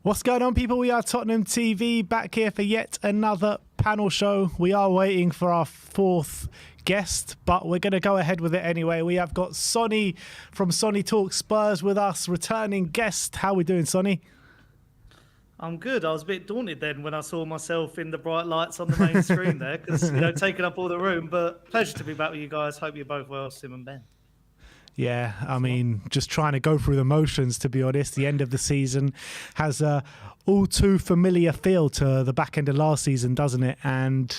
What's going on, people? We are Tottenham TV, back here for yet another panel show. We are waiting for our fourth guest, but we're going to go ahead with it anyway. We have got Sonny from Sonny Talk Spurs with us, returning guest. How are we doing, Sonny? I'm good. I was a bit daunted then when I saw myself in the bright lights on the main screen there, because, taking up all the room. But pleasure to be back with you guys. Hope you're both well, Sim and Ben. Yeah, I mean, just trying to go through the motions, to be honest. The end of the season has a all too familiar feel to the back end of last season, doesn't it? And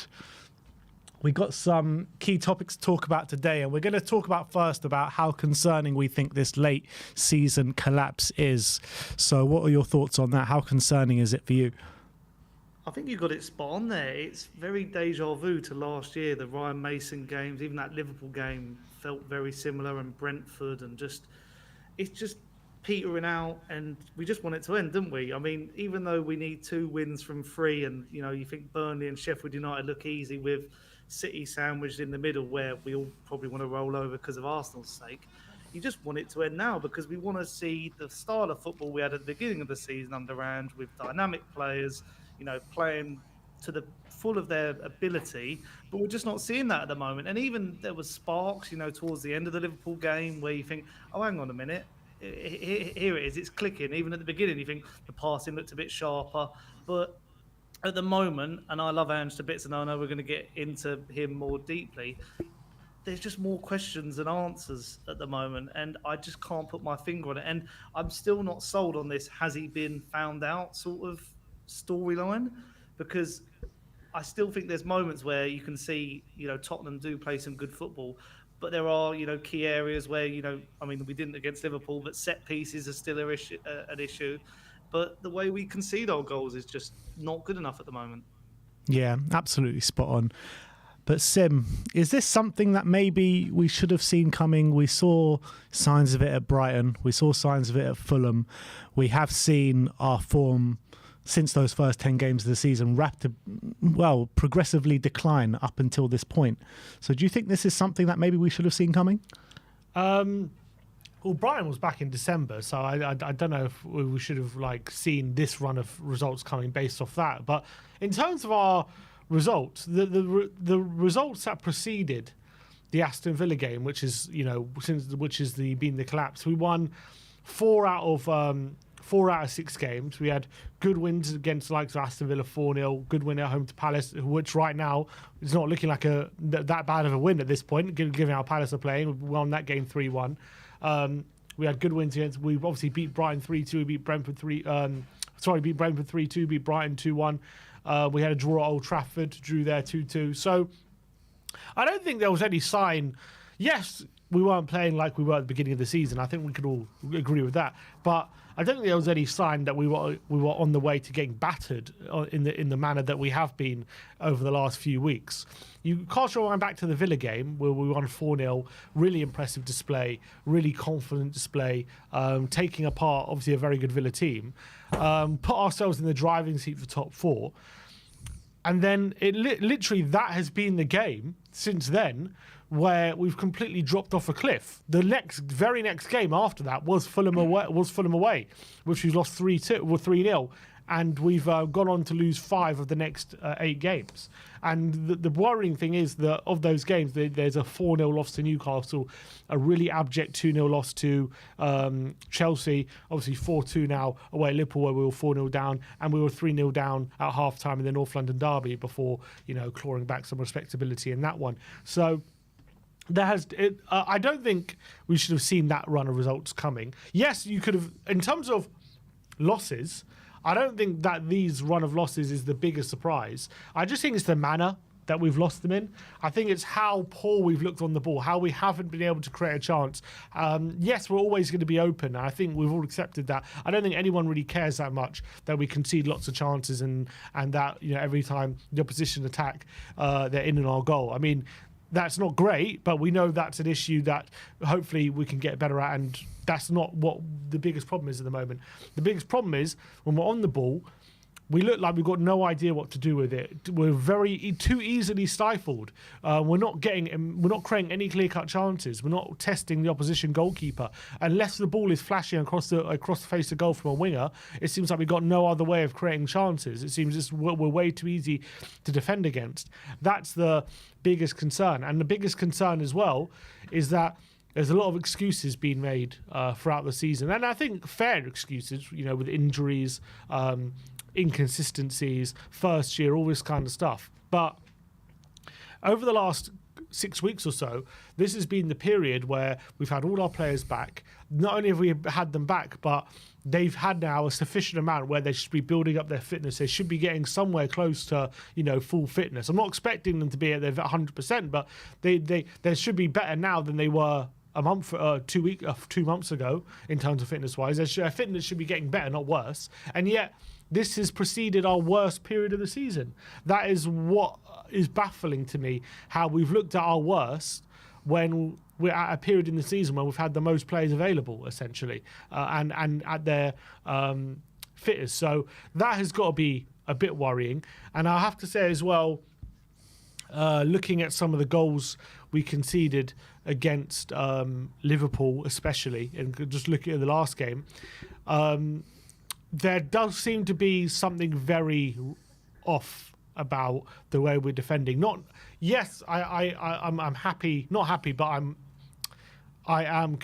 we got some key topics to talk about today, and we're going to talk about first about how concerning we think this late season collapse is. So what are your thoughts on that? How concerning is it for you? I think you got it spot on there. It's very deja vu to last year. The Ryan Mason games, even that Liverpool game felt very similar, and Brentford, and it's just petering out, and we just want it to end, didn't we? I mean, even though we need 2 wins from 3, and you think Burnley and Sheffield United look easy with City sandwiched in the middle, where we all probably want to roll over because of Arsenal's sake. You just want it to end now, because we want to see the style of football we had at the beginning of the season under Ange, with dynamic players, playing to the full of their ability, but we're just not seeing that at the moment. And even there was sparks, towards the end of the Liverpool game, where you think, oh, hang on a minute, here it is, it's clicking. Even at the beginning, you think the passing looked a bit sharper, but at the moment, and I love Ange to bits, and I know we're going to get into him more deeply, there's just more questions than answers at the moment, and I just can't put my finger on it. And I'm still not sold on this has he been found out sort of storyline, because I still think there's moments where you can see, Tottenham do play some good football, but there are, key areas where, we didn't against Liverpool, but set pieces are still an issue. But the way we concede our goals is just not good enough at the moment. Yeah, absolutely spot on. But Sim, is this something that maybe we should have seen coming? We saw signs of it at Brighton. We saw signs of it at Fulham. We have seen our form since those first 10 games of the season progressively decline up until this point. So do you think this is something that maybe we should have seen coming? Well, Brighton was back in December, so I don't know if we should have seen this run of results coming based off that. But in terms of our results, the results that preceded the Aston Villa game, which is been the collapse, we won 4 out of 6 games. We had good wins against the likes of Aston Villa 4-0, good win at home to Palace, which right now is not looking like that bad of a win at this point, given how Palace are playing. We won that game 3-1. We had good wins against. We obviously beat Brighton 3-2. We beat Brentford 3-2. Beat Brighton 2-1. We had a draw at Old Trafford. Drew there 2-2. So I don't think there was any sign. Yes, we weren't playing like we were at the beginning of the season. I think we could all agree with that. But I don't think there was any sign that we were on the way to getting battered in the manner that we have been over the last few weeks. You cast your mind back to the Villa game where we won 4-0, really impressive display, really confident display, taking apart obviously a very good Villa team, put ourselves in the driving seat for top 4. And then literally that has been the game since then, where we've completely dropped off a cliff. The very next game after that was Fulham away, which we lost 3-0, and we've gone on to lose 5 of the next 8 games. And the worrying thing is that of those games, there's a 4-0 loss to Newcastle, a really abject 2-0 loss to Chelsea, obviously 4-2 now away at Liverpool, where we were 4-0 down, and we were 3-0 down at half-time in the North London derby before, clawing back some respectability in that one. So I don't think we should have seen that run of results coming. Yes, you could have, in terms of losses, I don't think that these run of losses is the biggest surprise. I just think it's the manner that we've lost them in. I think it's how poor we've looked on the ball, how we haven't been able to create a chance. Yes, we're always going to be open, and I think we've all accepted that. I don't think anyone really cares that much that we concede lots of chances and that every time the opposition attack, they're in on our goal. I mean, that's not great, but we know that's an issue that hopefully we can get better at, and that's not what the biggest problem is at the moment. The biggest problem is when we're on the ball, we look like we've got no idea what to do with it. We're too easily stifled. We're not creating any clear-cut chances. We're not testing the opposition goalkeeper unless the ball is flashing across the face of goal from a winger. It seems like we've got no other way of creating chances. It seems just we're way too easy to defend against. That's the biggest concern, and the biggest concern as well is that there's a lot of excuses being made throughout the season, and I think fair excuses. With injuries. Inconsistencies, first year, all this kind of stuff. But over the last 6 weeks or so, this has been the period where we've had all our players back. Not only have we had them back, but they've had now a sufficient amount where they should be building up their fitness. They should be getting somewhere close to, full fitness. I'm not expecting them to be at their 100%, but they should be better now than they were a month, 2 months ago in terms of fitness-wise. Their fitness should be getting better, not worse. And yet, this has preceded our worst period of the season. That is what is baffling to me, how we've looked at our worst when we're at a period in the season where we've had the most players available, essentially, and at their fittest. So that has got to be a bit worrying. And I have to say as well, looking at some of the goals we conceded against Liverpool, especially, and just looking at the last game, there does seem to be something very off about the way we're defending. I'm happy, not happy, but I am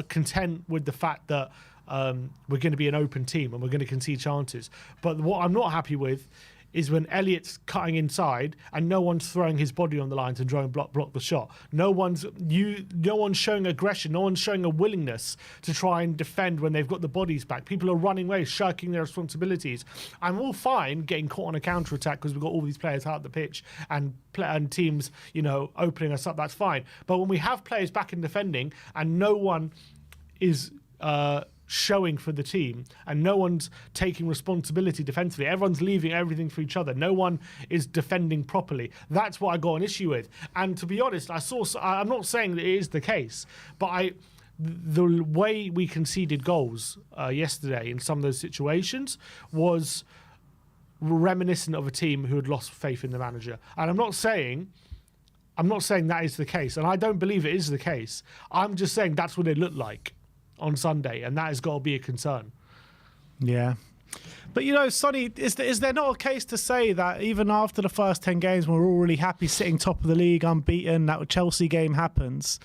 content with the fact that we're going to be an open team and we're going to concede chances. But what I'm not happy with is when Elliott's cutting inside and no one's throwing his body on the line to try and block the shot. No one's showing aggression. No one's showing a willingness to try and defend when they've got the bodies back. People are running away, shirking their responsibilities. I'm all fine getting caught on a counter-attack because we've got all these players out the pitch and teams, opening us up. That's fine. But when we have players back in defending and no one is showing for the team and no one's taking responsibility defensively, everyone's leaving everything for each other, no one is defending properly, that's what I got an issue with. And to be honest, I'm not saying that it is the case, but the way we conceded goals yesterday in some of those situations was reminiscent of a team who had lost faith in the manager. And I'm not saying that is the case, and I don't believe it is the case. I'm just saying that's what it looked like on Sunday, and that has got to be a concern. Yeah. But, Sonny, is there not a case to say that even after the first 10 games, when we're all really happy sitting top of the league, unbeaten, that Chelsea game happens,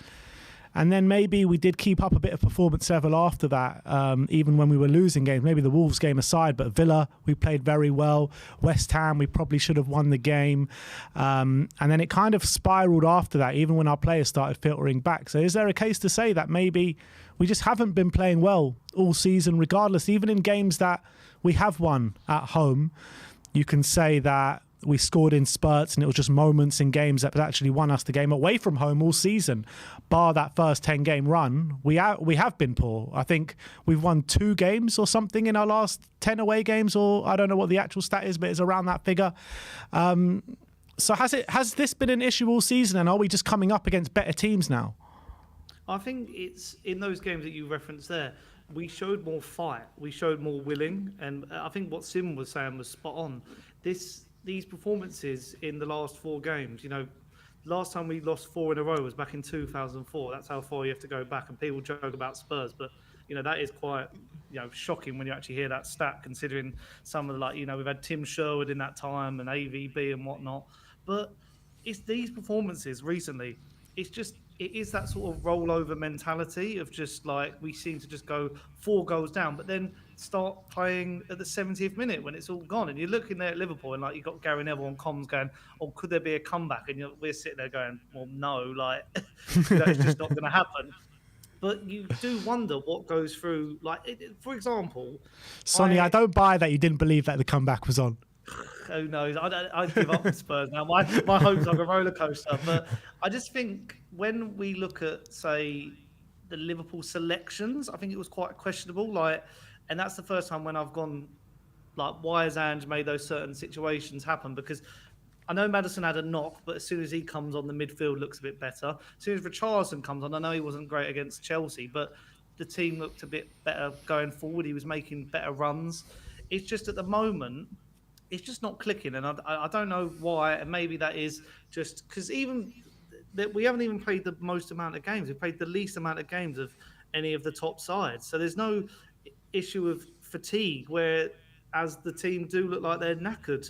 and then maybe we did keep up a bit of performance level after that, even when we were losing games, maybe the Wolves game aside, but Villa, we played very well. West Ham, we probably should have won the game. And then it kind of spiraled after that, even when our players started filtering back. So is there a case to say that maybe we just haven't been playing well all season, regardless, even in games that we have won at home? You can say that we scored in spurts and it was just moments in games that actually won us the game. Away from home all season, bar that first 10-game run, we have been poor. I think we've won 2 games or something in our last 10 away games, or I don't know what the actual stat is, but it's around that figure. So has this been an issue all season, and are we just coming up against better teams now? I think it's in those games that you referenced there, we showed more fight, we showed more willing, and I think what Sim was saying was spot on. These performances in the last 4 games, last time we lost 4 in a row was back in 2004. That's how far you have to go back, and people joke about Spurs, but that is quite shocking when you actually hear that stat, considering some of the we've had Tim Sherwood in that time and AVB and whatnot. But it's these performances recently, it is that sort of rollover mentality of just we seem to just go 4 goals down, but then start playing at the 70th minute when it's all gone. And you're looking there at Liverpool and you've got Gary Neville on comms going, "Oh, could there be a comeback?" And we're sitting there going, "Well, no, it's just not going to happen." But you do wonder what goes through, for example, Sonny, I don't buy that you didn't believe that the comeback was on. Who knows? I'd give up Spurs now. My hope's like a roller coaster. But I just think when we look at, say, the Liverpool selections, I think it was quite questionable. And that's the first time when I've gone, why has Ange made those certain situations happen? Because I know Maddison had a knock, but as soon as he comes on, the midfield looks a bit better. As soon as Richarlison comes on, I know he wasn't great against Chelsea, but the team looked a bit better going forward. He was making better runs. it's just at the moment it's just not clicking, and I don't know why. And maybe that is just because even that we haven't even played the most amount of games. We played the least amount of games of any of the top sides. So there's no issue of fatigue where as the team do look like they're knackered.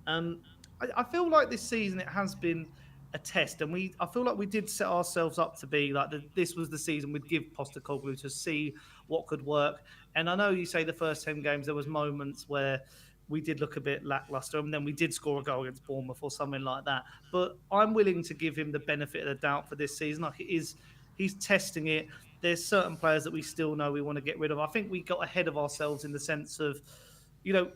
I feel like this season it has been a test, and I feel like we did set ourselves up to be like this was the season we'd give Postecoglou to see what could work. And I know you say the first 10 games there was moments where we did look a bit lackluster, and then we did score a goal against Bournemouth or something like that. But I'm willing to give him the benefit of the doubt for this season. Like it is, he's testing it. There's certain players that we still know we want to get rid of. I think we got ahead of ourselves in the sense of, you know,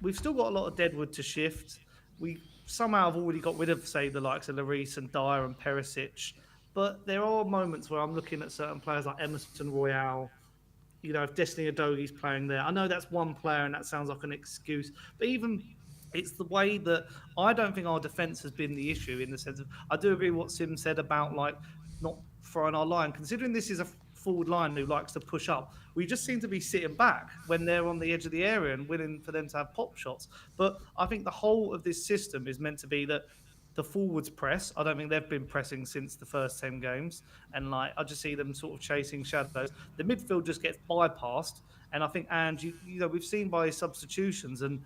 we've still got a lot of deadwood to shift. We somehow have already got rid of, say, the likes of Lloris and Dyer and Perisic. But there are moments where I'm looking at certain players like Emerson Royale. If Destiny Adogi's playing there, I know that's one player and that sounds like an excuse, but even it's the way that I don't think our defence has been the issue in the sense of I do agree with what Sim said about like not throwing our line. Considering this is a forward line who likes to push up, we just seem to be sitting back when they're on the edge of the area and willing for them to have pop shots. But I think the whole of this system is meant to be that the forwards press. I don't think they've been pressing since the first 10 games. And like, I just see them sort of chasing shadows. The midfield just gets bypassed. And I think Ange, we've seen by his substitutions and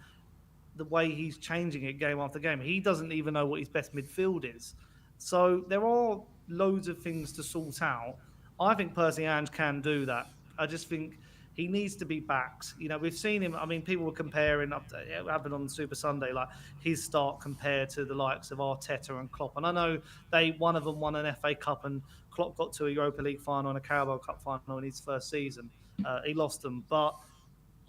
the way he's changing it game after game, he doesn't even know what his best midfield is. So there are loads of things to sort out. I think personally Ange can do that. I just think he needs to be backed. We've seen him. I mean, people were comparing up to it happened on Super Sunday, like his start compared to the likes of Arteta and Klopp. And I know one of them won an FA Cup and Klopp got to a Europa League final and a Carabao Cup final in his first season. He lost them, but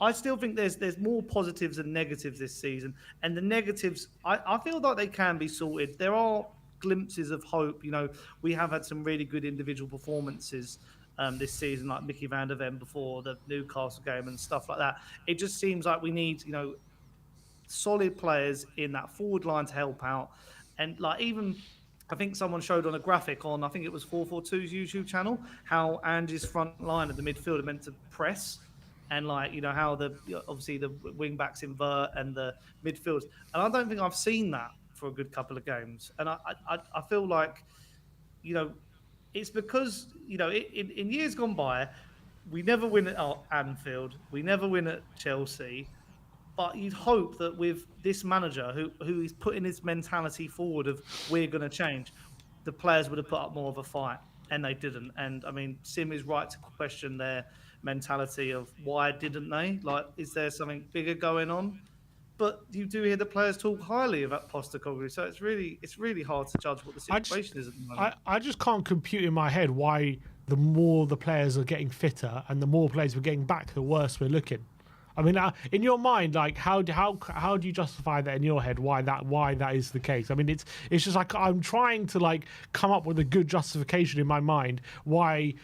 I still think there's more positives than negatives this season. And the negatives, I feel like they can be sorted. There are glimpses of hope. We have had some really good individual performances this season, like Mickey van der Ven before the Newcastle game and stuff like that. It just seems like we need, solid players in that forward line to help out. And like even I think someone showed on a graphic on, I think it was 442's YouTube channel, how Ange's front line of the midfield are meant to press and like, how obviously the wing backs invert and the midfields. And I don't think I've seen that for a good couple of games. And I feel like, it's because, in years gone by, we never win at Anfield. We never win at Chelsea. But you'd hope that with this manager who is putting his mentality forward of we're going to change, the players would have put up more of a fight, and they didn't. And I mean, Sim is right to question their mentality of why didn't they? Like, is there something bigger going on? But you do hear the players talk highly about Postecoglou, so it's really hard to judge what the situation is at the moment. I just can't compute in my head why the more the players are getting fitter and the more players we're getting back, the worse we're looking. I mean, in your mind, like how do you justify that in your head? Why that is the case? I mean, it's just like I'm trying to like come up with a good justification in my mind why,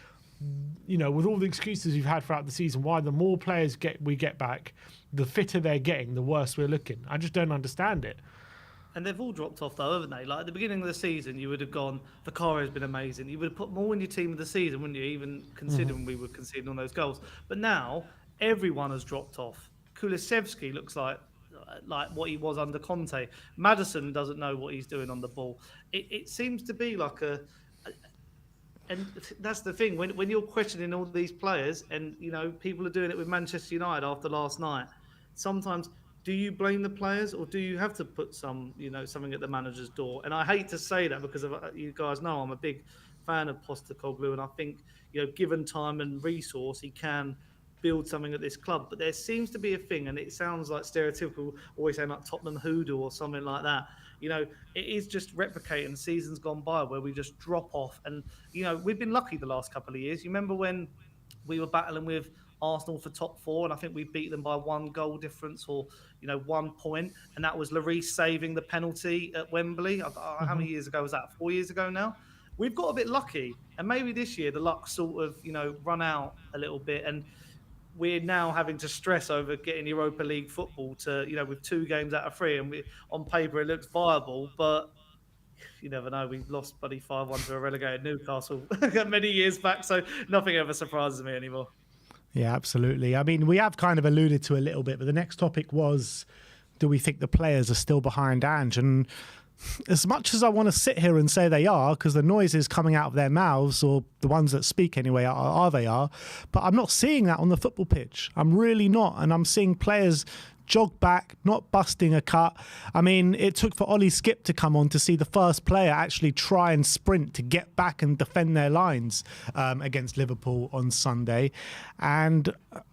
with all the excuses you've had throughout the season, why the more players we get back, the fitter they're getting, the worse we're looking. I just don't understand it. And they've all dropped off though, haven't they? Like at the beginning of the season, you would have gone, Vicario's been amazing. You would have put more in your team of the season, wouldn't you? Even considering we were conceding on those goals. But now everyone has dropped off. Kulusevski looks like what he was under Conte. Maddison doesn't know what he's doing on the ball. It seems to be like and that's the thing when you're questioning all these players, and people are doing it with Manchester United after last night. Sometimes, do you blame the players or do you have to put something at the manager's door? And I hate to say that because you guys know I'm a big fan of Postecoglou, and I think given time and resource, he can build something at this club. But there seems to be a thing, and it sounds like stereotypical, always saying like Tottenham hoodoo or something like that. It is just replicating seasons gone by where we just drop off. And, we've been lucky the last couple of years. You remember when we were battling with Arsenal for top four, and I think we beat them by 1 goal difference or, 1 point. And that was Lloris saving the penalty at Wembley. How many years ago was that? 4 years ago now? We've got a bit lucky. And maybe this year the luck sort of, run out a little bit. And we're now having to stress over getting Europa League football to, with 2 games out of 3, and on paper it looks viable, but you never know. We lost buddy 5-1 to a relegated Newcastle many years back, so nothing ever surprises me anymore. Yeah, absolutely. I mean, we have kind of alluded to a little bit, but the next topic was, do we think the players are still behind Ange? And as much as I want to sit here and say they are, because the noises coming out of their mouths, or the ones that speak anyway, they are, but I'm not seeing that on the football pitch. I'm really not. And I'm seeing players jog back, not busting a cut. I mean, it took for Ollie Skip to come on to see the first player actually try and sprint to get back and defend their lines against Liverpool on Sunday. And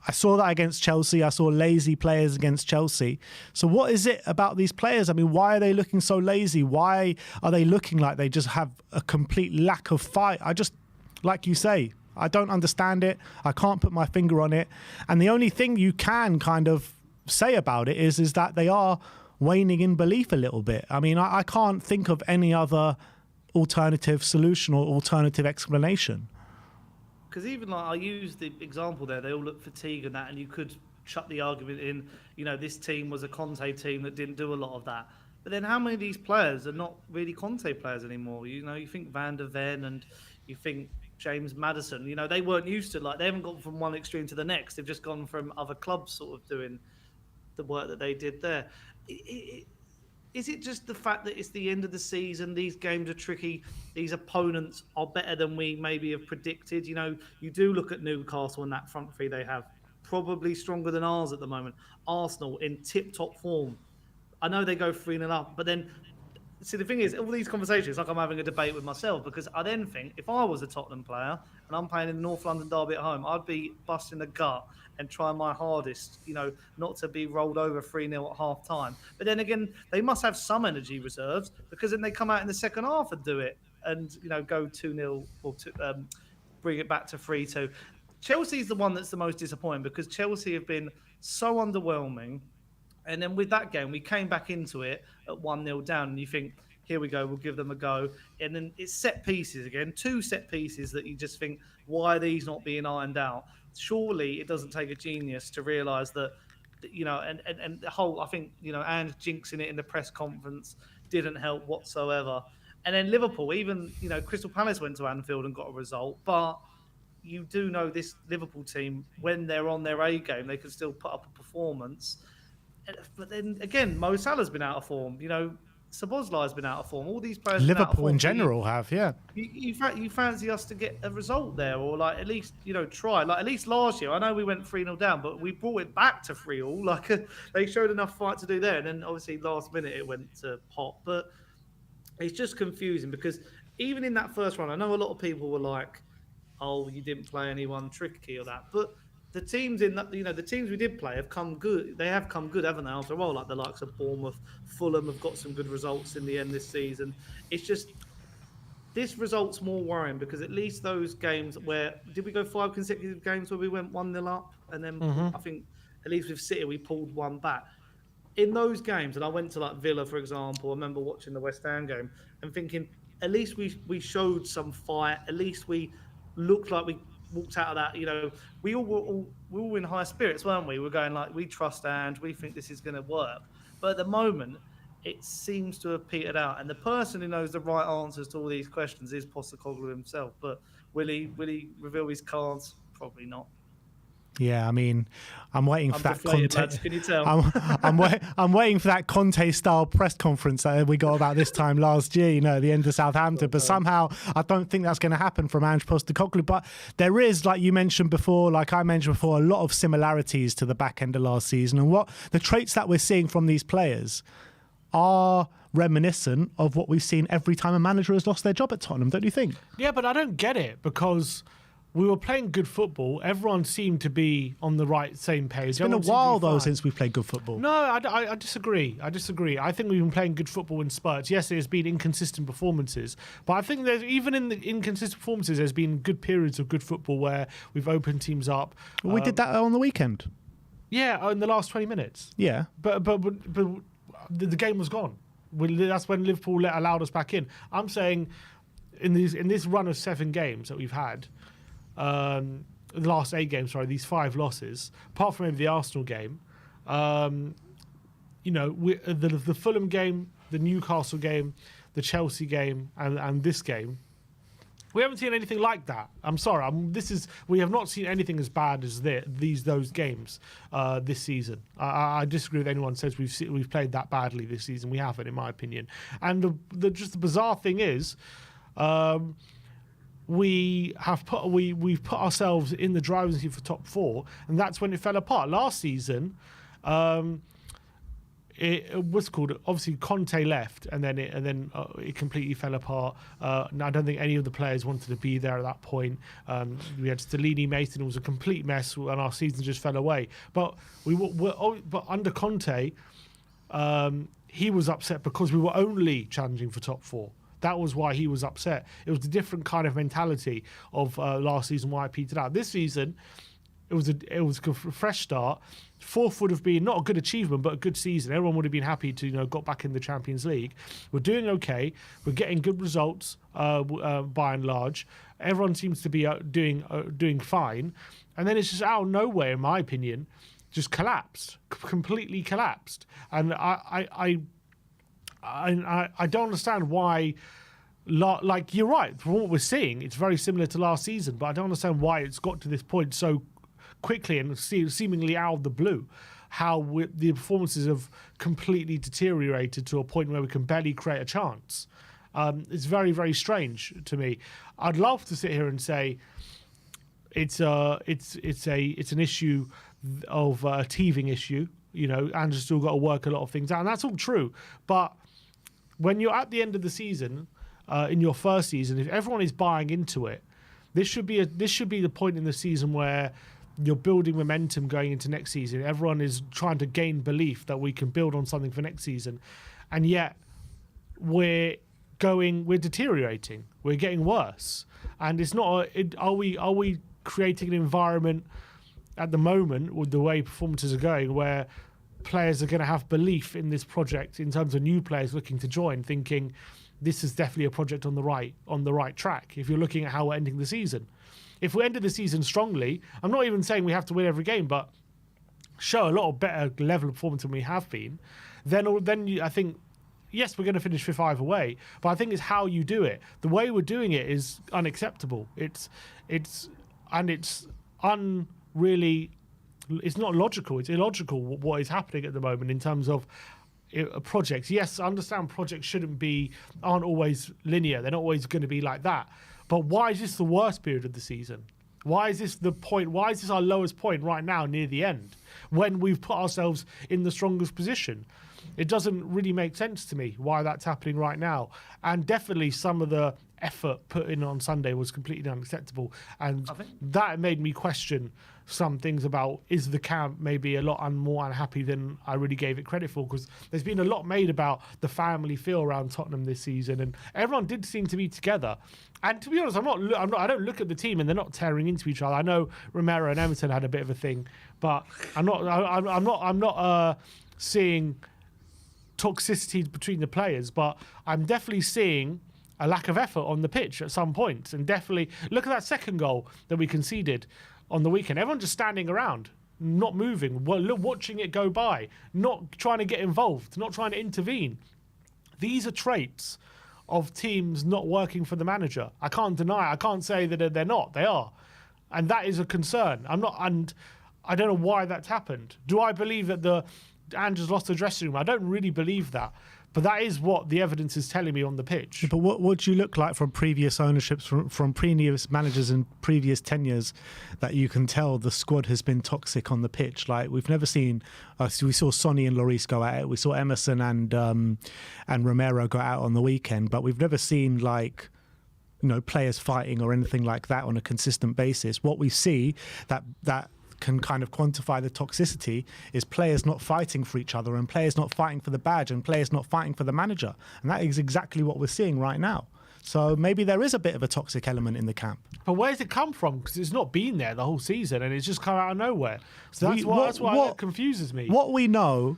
I saw that against Chelsea. I saw lazy players against Chelsea. So what is it about these players? I mean, why are they looking so lazy? Why are they looking like they just have a complete lack of fight? Like you say, I don't understand it. I can't put my finger on it. And the only thing you can kind of say about it is that they are waning in belief a little bit. I mean, I can't think of any other alternative solution or alternative explanation. Because even like I used the example there, they all look fatigued and that, and you could chuck the argument in, this team was a Conte team that didn't do a lot of that. But then how many of these players are not really Conte players anymore? You think Van der Ven and you think James Maddison, they weren't used to, they haven't gone from one extreme to the next. They've just gone from other clubs sort of doing the work that they did there. Is it just the fact that it's the end of the season, these games are tricky, these opponents are better than we maybe have predicted? You do look at Newcastle and that front three they have, probably stronger than ours at the moment. Arsenal in tip-top form. I know they go 3-0 up, but then, see, the thing is, all these conversations, like I'm having a debate with myself, because I then think, if I was a Tottenham player and I'm playing in the North London derby at home, I'd be busting the gut and trying my hardest, not to be rolled over 3-0 at half time. But then again, they must have some energy reserves, because then they come out in the second half and do it and, go 2-0 or bring it back to 3-2. Chelsea's the one that's the most disappointing, because Chelsea have been so underwhelming. And then with that game, we came back into it at 1-0 down, and you think, here we go, we'll give them a go. And then it's set pieces again, 2 set pieces that you just think, why are these not being ironed out? Surely it doesn't take a genius to realise that, and the whole, I think, Ange jinxing it in the press conference didn't help whatsoever. And then Liverpool, even, Crystal Palace went to Anfield and got a result, but you do know this Liverpool team, when they're on their A game, they can still put up a performance. But then again, Mo Salah's been out of form. Szoboszlai's been out of form. All these players. Liverpool in general have, yeah. You fancy us to get a result there, or at least try. At least last year, I know we went 3-0 down, but we brought it back to 3-3. They showed enough fight to do there, and then obviously last minute it went to pot. But it's just confusing, because even in that first run, I know a lot of people were like, "Oh, you didn't play anyone tricky or that," but the teams in that, the teams we did play have come good. They have come good, haven't they? After a while, like the likes of Bournemouth, Fulham have got some good results in the end this season. It's just, this result's more worrying, because at least those games where, did we go 5 consecutive games where we went 1-0 up, and then I think at least with City we pulled one back. In those games, and I went to Villa, for example, I remember watching the West Ham game and thinking, at least we showed some fight. At least we looked like we walked out of that, we all were in high spirits, weren't we? We're going we trust Ange, we think this is going to work. But at the moment, it seems to have petered out. And the person who knows the right answers to all these questions is Postecoglou himself. But will he reveal his cards? Probably not. Yeah, I mean, I'm waiting for that Conte. Lads, can you tell? I'm waiting for that Conte-style press conference that we got about this time last year. The end of Southampton. But somehow, I don't think that's going to happen from Ange Postecoglou. But there is, like you mentioned before, like I mentioned before, a lot of similarities to the back end of last season, and what the traits that we're seeing from these players are reminiscent of what we've seen every time a manager has lost their job at Tottenham. Don't you think? Yeah, but I don't get it, because we were playing good football. Everyone seemed to be on the same page. It's been a while, though, since we've played good football. No, I disagree. I think we've been playing good football in spurts. Yes, there's been inconsistent performances, but I think there's, even in the inconsistent performances, there's been good periods of good football where we've opened teams up. Well, we did that on the weekend. Yeah, in the last 20 minutes. Yeah. But the game was gone. That's when Liverpool allowed us back in. I'm saying in this run of 7 games that we've had, the last 8 games, these 5 losses, apart from maybe the Arsenal game, the Fulham game, the Newcastle game, the Chelsea game, and this game, We haven't seen anything like that. I'm sorry. We have not seen anything as bad as those games this season. I disagree with anyone who says we've played that badly this season. We haven't, in my opinion. And the bizarre thing is, we've put ourselves in the driving seat for top 4, and that's when it fell apart. Last season, it was called, obviously Conte left, and then it completely fell apart. I don't think any of the players wanted to be there at that point. We had Stellini, Mason. It was a complete mess, and our season just fell away. But but under Conte, he was upset because we were only challenging for top 4. That was why he was upset. It was a different kind of mentality of last season why I petered out. This season, it was a fresh start. 4th would have been not a good achievement, but a good season. Everyone would have been happy to got back in the Champions League. We're doing okay. We're getting good results by and large. Everyone seems to be doing fine, and then it's just out of nowhere, in my opinion, just collapsed, completely collapsed. And I don't understand why. Like, you're right. From what we're seeing, it's very similar to last season, but I don't understand why it's got to this point so quickly and seemingly out of the blue. How the performances have completely deteriorated to a point where we can barely create a chance. It's very, very strange to me. I'd love to sit here and say it's an issue of a teething issue. Ange's still got to work a lot of things out, and that's all true. But when you're at the end of the season, in your first season, if everyone is buying into it, this should be the point in the season where you're building momentum going into next season. Everyone is trying to gain belief that we can build on something for next season, and yet we're deteriorating. We're getting worse, and it's not. Are we creating an environment at the moment with the way performances are going where players are going to have belief in this project in terms of new players looking to join, thinking this is definitely a project on the right track? If you're looking at how we're ending the season, if we ended the season strongly, I'm not even saying we have to win every game, but show a lot of better level of performance than we have been, then I think, yes, we're going to finish 5 away, but I think it's how you do it. The way we're doing it is unacceptable. It's not logical. It's illogical what is happening at the moment in terms of projects. Yes, I understand projects aren't always linear. They're not always going to be like that. But why is this the worst period of the season? Why is this the point? Why is this our lowest point right now near the end when we've put ourselves in the strongest position? It doesn't really make sense to me why that's happening right now. And definitely some of the effort put in on Sunday was completely unacceptable. And that made me question some things about, is the camp maybe a lot more unhappy than I really gave it credit for? Because there's been a lot made about the family feel around Tottenham this season, and everyone did seem to be together. And to be honest, I don't look at the team and they're not tearing into each other. I know Romero and Emerson had a bit of a thing, but I'm not seeing toxicity between the players, but I'm definitely seeing a lack of effort on the pitch at some points. And definitely look at that second goal that we conceded on the weekend. Everyone just standing around, not moving, watching it go by, not trying to get involved, not trying to intervene. These are traits of teams not working for the manager. I can't say that they're not. They are. And that is a concern. And I don't know why that's happened. Do I believe that Ange has lost the dressing room? I don't really believe that. But that is what the evidence is telling me on the pitch. But what do you look like from previous ownerships, from previous managers and previous tenures, that you can tell the squad has been toxic on the pitch? Like, we've never seen. We saw Sonny and Lloris go at it. We saw Emerson and Romero go out on the weekend. But we've never seen players fighting or anything like that on a consistent basis. What we see that can kind of quantify the toxicity is players not fighting for each other, and players not fighting for the badge, and players not fighting for the manager. And that is exactly what we're seeing right now. So maybe there is a bit of a toxic element in the camp. But where's it come from? Because it's not been there the whole season, and it's just come out of nowhere. So that's what confuses me. What we know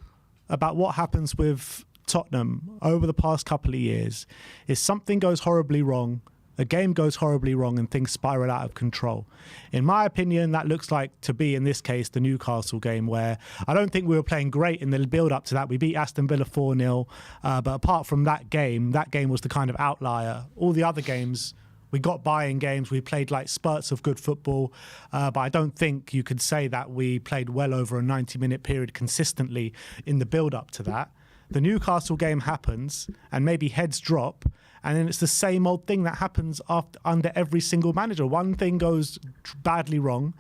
about what happens with Tottenham over the past couple of years is something goes horribly wrong, a game goes horribly wrong, and things spiral out of control. In my opinion, that looks like to be, in this case, the Newcastle game, where I don't think we were playing great in the build-up to that. We beat Aston Villa 4-0, but apart from that game was the kind of outlier. All the other games We got by in games. We played like spurts of good football, but I don't think you could say that we played well over a 90-minute period consistently in the build-up to that. The Newcastle game happens, and maybe heads drop, and then it's the same old thing that happens under every single manager. One thing goes badly wrong,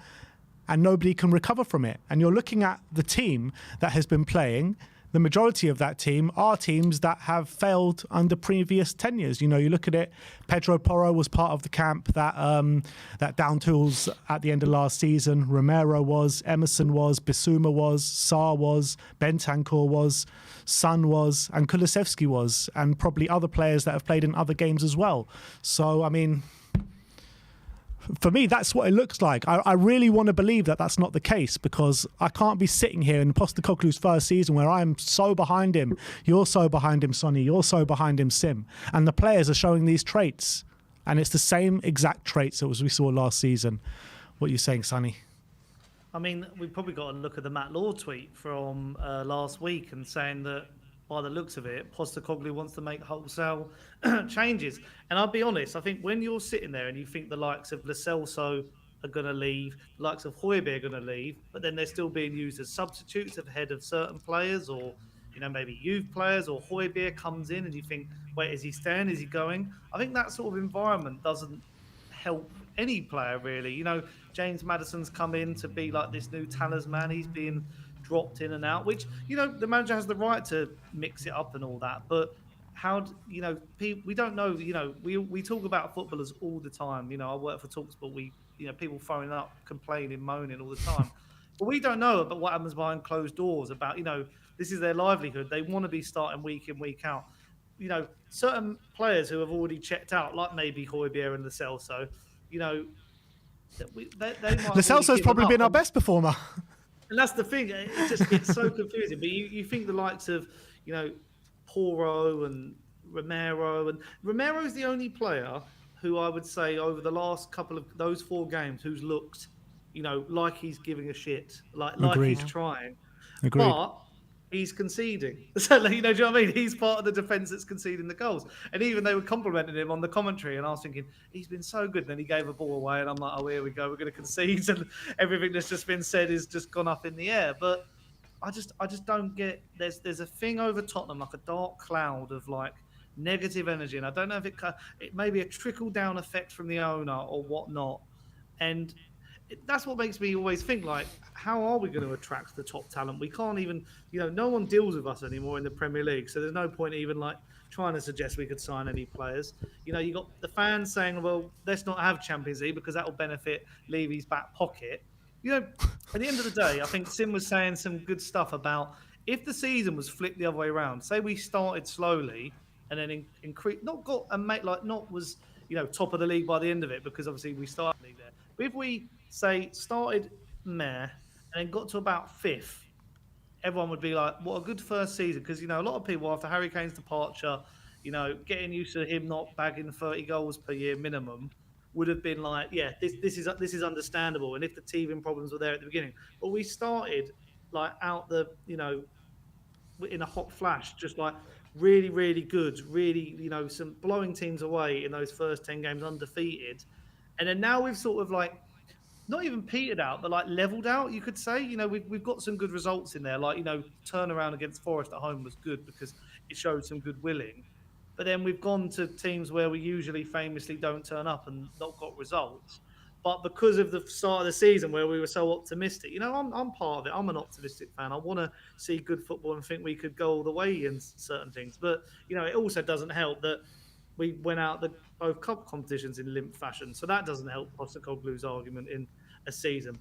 and nobody can recover from it. And you're looking at the team that has been playing. The majority of that team are teams that have failed under previous tenures. You know, you look at it, Pedro Porro was part of the camp that down tools at the end of last season. Romero was, Emerson was, Bissouma was, Sarr was, Bentancur was, Son was, and Kulusevski was, and probably other players that have played in other games as well. So, I mean, for me, that's what it looks like. I really want to believe that that's not the case, because I can't be sitting here in Postecoglou's first season where I'm so behind him. You're so behind him, Sonny. You're so behind him, Sim. And the players are showing these traits. And it's the same exact traits as we saw last season. What are you saying, Sonny? I mean, we've probably got to look at the Matt Law tweet from last week and saying that, by the looks of it, Postecoglou wants to make wholesale changes. And I'll be honest, I think when you're sitting there and you think the likes of Lo Celso are going to leave, the likes of Højbjerg are going to leave, but then they're still being used as substitutes ahead of certain players, or, you know, maybe youth players, or Højbjerg comes in and you think, wait, is he staying? Is he going? I think that sort of environment doesn't help any player, really. You know, James Maddison's come in to be like this new talisman. He's being dropped in and out, which, you know, the manager has the right to mix it up and all that, but how, you know, we don't know, you know, we talk about footballers all the time. You know, I work for TalkSport, you know, people phoning up, complaining, moaning all the time, but we don't know about what happens behind closed doors. About, you know, this is their livelihood. They want to be starting week in, week out. You know, certain players who have already checked out, like maybe Højbjerg and Lo Celso, you know, they might. Lo Celso's probably been our best performer. And that's the thing. It just gets so confusing. But you think the likes of, you know, Porro and Romero's the only player who I would say over the last couple of those 4 games who's looked, you know, like he's giving a shit, like he's trying. Agreed. But he's conceding. So, you know, do you know what I mean? He's part of the defence that's conceding the goals. And even they were complimenting him on the commentary, and I was thinking, he's been so good. And then he gave a ball away, and I'm like, oh, here we go. We're going to concede, and everything that's just been said is just gone up in the air. But I just don't get. There's a thing over Tottenham, like a dark cloud of like negative energy, and I don't know if it may be a trickle down effect from the owner or whatnot, and that's what makes me always think, like, how are we going to attract the top talent? We can't even, you know, no one deals with us anymore in the Premier League, so there's no point even like trying to suggest we could sign any players. You know, you got the fans saying, well, let's not have Champions League because that will benefit Levy's back pocket. You know, at the end of the day, I think Sim was saying some good stuff about if the season was flipped the other way around, say we started slowly and then increase, not got and make like not was, you know, top of the league by the end of it, because obviously we started the league there. But if we say started meh and then got to about 5th, everyone would be like, what a good first season. Because, you know, a lot of people after Harry Kane's departure, you know, getting used to him not bagging 30 goals per year minimum would have been like, yeah, this is understandable. And if the teething problems were there at the beginning, but we started like out the, you know, in a hot flash, just like really, really good, really, you know, some blowing teams away in those first 10 games undefeated. And then now we've sort of like, not even petered out, but like leveled out, you could say. You know, we've got some good results in there. Like, you know, turnaround against Forest at home was good because it showed some good willing. But then we've gone to teams where we usually famously don't turn up and not got results. But because of the start of the season where we were so optimistic, you know, I'm part of it. I'm an optimistic fan. I want to see good football and think we could go all the way in certain things. But, you know, it also doesn't help that we went out both cup competitions in limp fashion. So that doesn't help Postecoglou's argument in a season.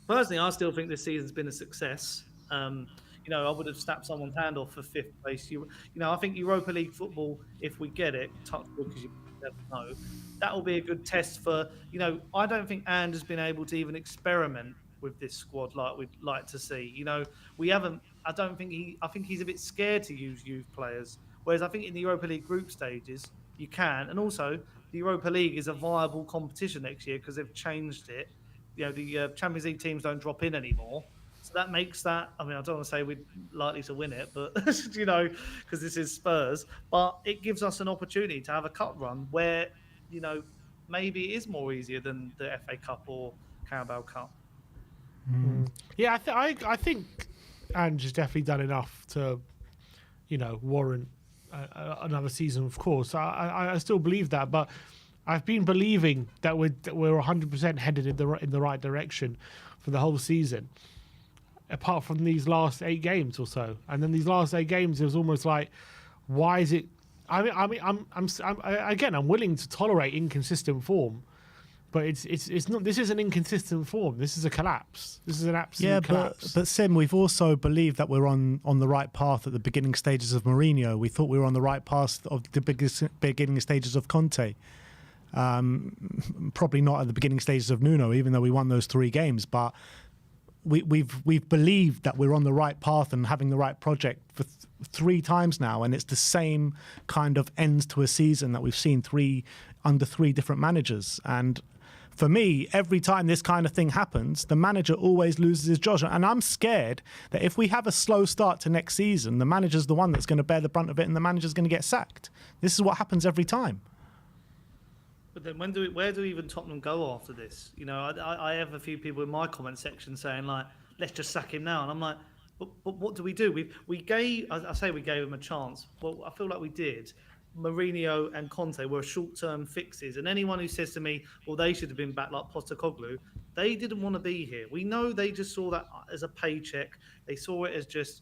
Personally, I still think this season's been a success. You know, I would have snapped someone's hand off for 5th place. You know, I think Europa League football, if we get it, touch wood because you never know, that will be a good test for, you know, I don't think Ange has been able to even experiment with this squad like we'd like to see. You know, we haven't, I think he's a bit scared to use youth players. Whereas I think in the Europa League group stages, you can. And also, the Europa League is a viable competition next year because they've changed it. You know, the Champions League teams don't drop in anymore. So that makes that, I mean, I don't want to say we're likely to win it, but, you know, because this is Spurs. But it gives us an opportunity to have a cup run where, you know, maybe it is more easier than the FA Cup or Carabao Cup. Yeah, I think Ange has definitely done enough to, warrant another season. Of course, I still believe that, but I've been believing that we're 100% headed in the right direction for the whole season, apart from these last 8 games or so. And then these last 8 games, it was almost like, why is it? I'm willing to tolerate inconsistent form, but it's not. This is an inconsistent form. This is a collapse. This is an absolute collapse. But Sim, we've also believed that we're on the right path at the beginning stages of Mourinho. We thought we were on the right path of the beginning stages of Conte. Probably not at the beginning stages of Nuno, even though we won those 3 games. But we've believed that we're on the right path and having the right project for 3 times now, and it's the same kind of ends to a season that we've seen under 3 different managers. And for me, every time this kind of thing happens, the manager always loses his judgment. And I'm scared that if we have a slow start to next season, the manager's the one that's going to bear the brunt of it, and the manager's going to get sacked. This is what happens every time. But then where do even Tottenham go after this? I have a few people in my comment section saying, like, let's just sack him now. And I'm like, but what do? We gave him a chance. Well, I feel like we did. Mourinho and Conte were short-term fixes. And anyone who says to me, well, they should have been back like Postecoglou, they didn't want to be here. We know they just saw that as a paycheck. They saw it as just,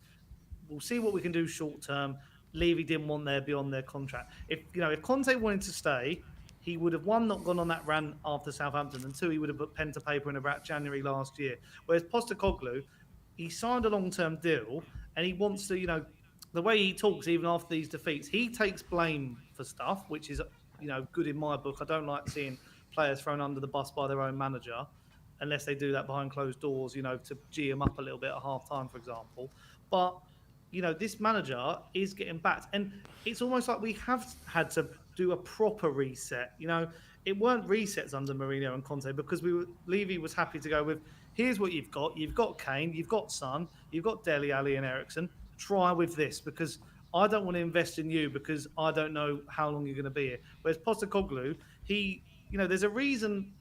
we'll see what we can do short-term. Levy didn't want there beyond their contract. If Conte wanted to stay, he would have, 1, not gone on that rant after Southampton, and 2, he would have put pen to paper in about January last year. Whereas Postecoglou, he signed a long-term deal, and he wants to, the way he talks even after these defeats, he takes blame for stuff, which is, good in my book. I don't like seeing players thrown under the bus by their own manager, unless they do that behind closed doors, to G them up a little bit at half-time, for example. But, this manager is getting backed. And it's almost like we have had to do a proper reset. It weren't resets under Mourinho and Conte because Levy was happy to go with, here's what you've got. You've got Kane, you've got Son, you've got Dele Alli and Eriksen. Try with this because I don't want to invest in you because I don't know how long you're going to be here. Whereas Postecoglou, there's a reason.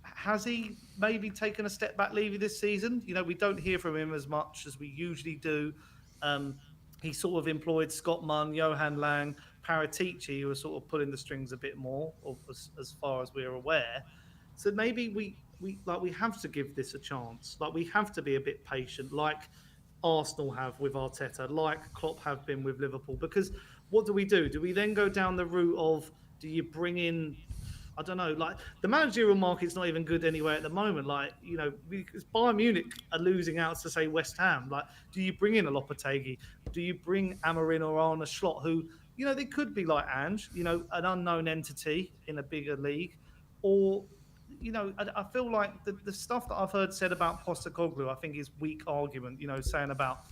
Has he maybe taken a step back, Levy, this season? We don't hear from him as much as we usually do. He sort of employed Scott Munn, Johan Lang, Paratici, who are sort of pulling the strings a bit more, as far as we're aware. So maybe we have to give this a chance. Like, we have to be a bit patient, like Arsenal have with Arteta, like Klopp have been with Liverpool. Because what do we do? Do we then go down the route of, do you bring in, I don't know, like the managerial market's not even good anyway at the moment. Like, because Bayern Munich are losing out to, say, West Ham. Like, do you bring in a Lopetegui? Do you bring Amorim or Arne Slot, who, they could be like Ange, an unknown entity in a bigger league? Or, I feel like the stuff that I've heard said about Postecoglou, I think is weak argument, saying about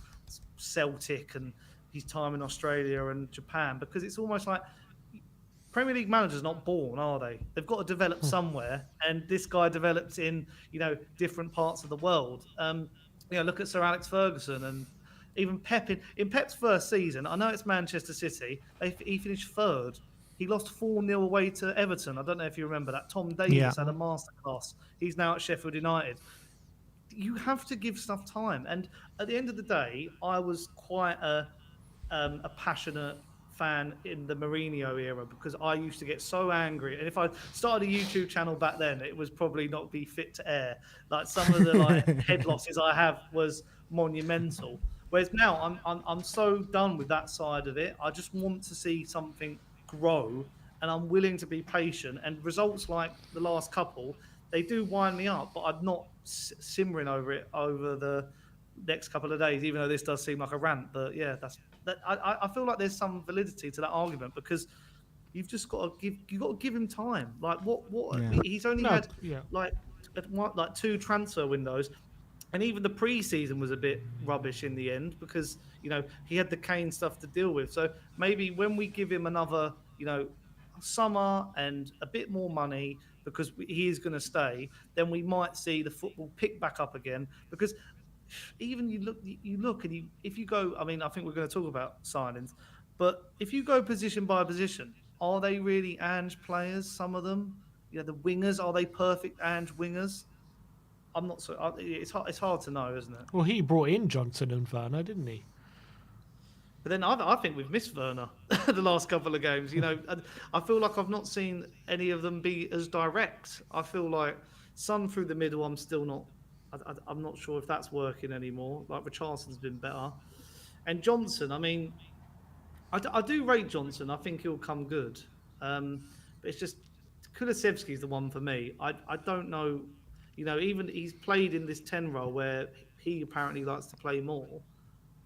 Celtic and his time in Australia and Japan, because it's almost like Premier League managers not born, are they? They've got to develop somewhere, and this guy developed in, different parts of the world. Look at Sir Alex Ferguson and even Pep. In Pep's first season, I know it's Manchester City, he finished 3rd. He lost 4-0 away to Everton. I don't know if you remember that. Tom Davies had a masterclass. He's now at Sheffield United. You have to give stuff time. And at the end of the day, I was quite a passionate fan in the Mourinho era because I used to get so angry. And if I started a YouTube channel back then, it was probably not be fit to air. Like, some of the head losses I have was monumental. Whereas now I'm so done with that side of it. I just want to see something grow, and I'm willing to be patient. And results like the last couple, they do wind me up, but I'm not simmering over it over the next couple of days, even though this does seem like a rant. But yeah, I feel like there's some validity to that argument because you've just got to give him time. Like, he's only had like 2 transfer windows. And even the pre-season was a bit rubbish in the end because, he had the Kane stuff to deal with. So maybe when we give him another, summer and a bit more money because he is going to stay, then we might see the football pick back up again. Because even you look and if you go, I mean, I think we're going to talk about signings, but if you go position by position, are they really Ange players, some of them? the wingers, are they perfect Ange wingers? I'm not so. It's hard to know, isn't it? Well, he brought in Johnson and Werner, didn't he? But then I think we've missed Werner the last couple of games. And I feel like I've not seen any of them be as direct. I feel like Son through the middle, I'm still not. I'm not sure if that's working anymore. Like Richardson's been better, and Johnson. I mean, I do rate Johnson. I think he'll come good. But it's just Kulusevski's the one for me. I don't know. Even he's played in this 10 role where he apparently likes to play more,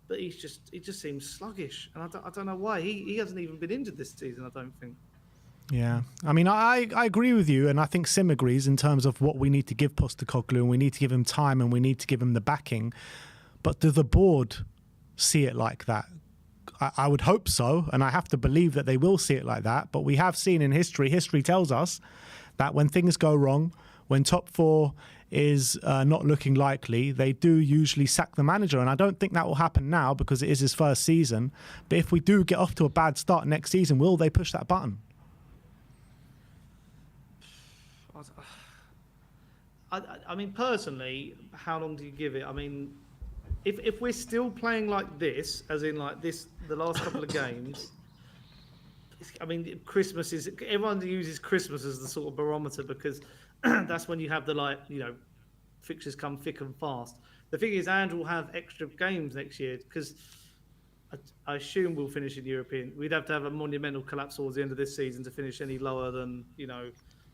but he just seems sluggish, and I don't know why. He hasn't even been injured this season, I don't think. Yeah, I mean, I agree with you, and I think Sim agrees in terms of what we need to give Postecoglou, and we need to give him time, and we need to give him the backing. But do the board see it like that? I would hope so, and I have to believe that they will see it like that. But we have seen in history tells us that when things go wrong, when top four is not looking likely, they do usually sack the manager. And I don't think that will happen now because it is his first season. But if we do get off to a bad start next season, will they push that button? I mean, personally, how long do you give it? I mean, if we're still playing like this, as in like this, the last couple of games, I mean, Christmas is, everyone uses Christmas as the sort of barometer because that's when you have the fixtures come thick and fast. The thing is, Ange will have extra games next year because I assume we'll finish in European. We'd have to have a monumental collapse towards the end of this season to finish any lower than,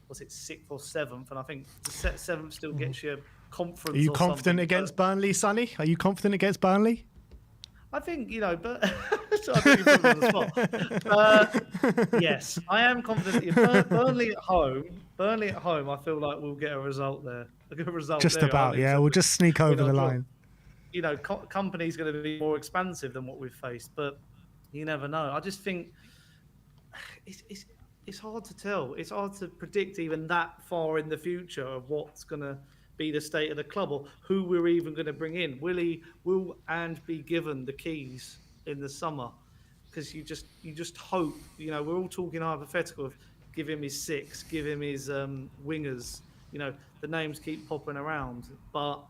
was it 6th or 7th? And I think the 7th still gets you a conference. Are you confident against Burnley, Sonny? Are you confident against Burnley? I think, but so I think you put me on the spot. Yes, I am confident. Burnley at home, I feel like we'll get a result there. A good result just there. About, yeah. We'll just sneak over the line. Company's going to be more expansive than what we've faced, but you never know. I just think it's hard to tell. It's hard to predict even that far in the future of what's going to be the state of the club or who we're even going to bring in. Will Ange be given the keys in the summer? Because you just hope. We're all talking hypothetical of give him his 6, give him his wingers. The names keep popping around, but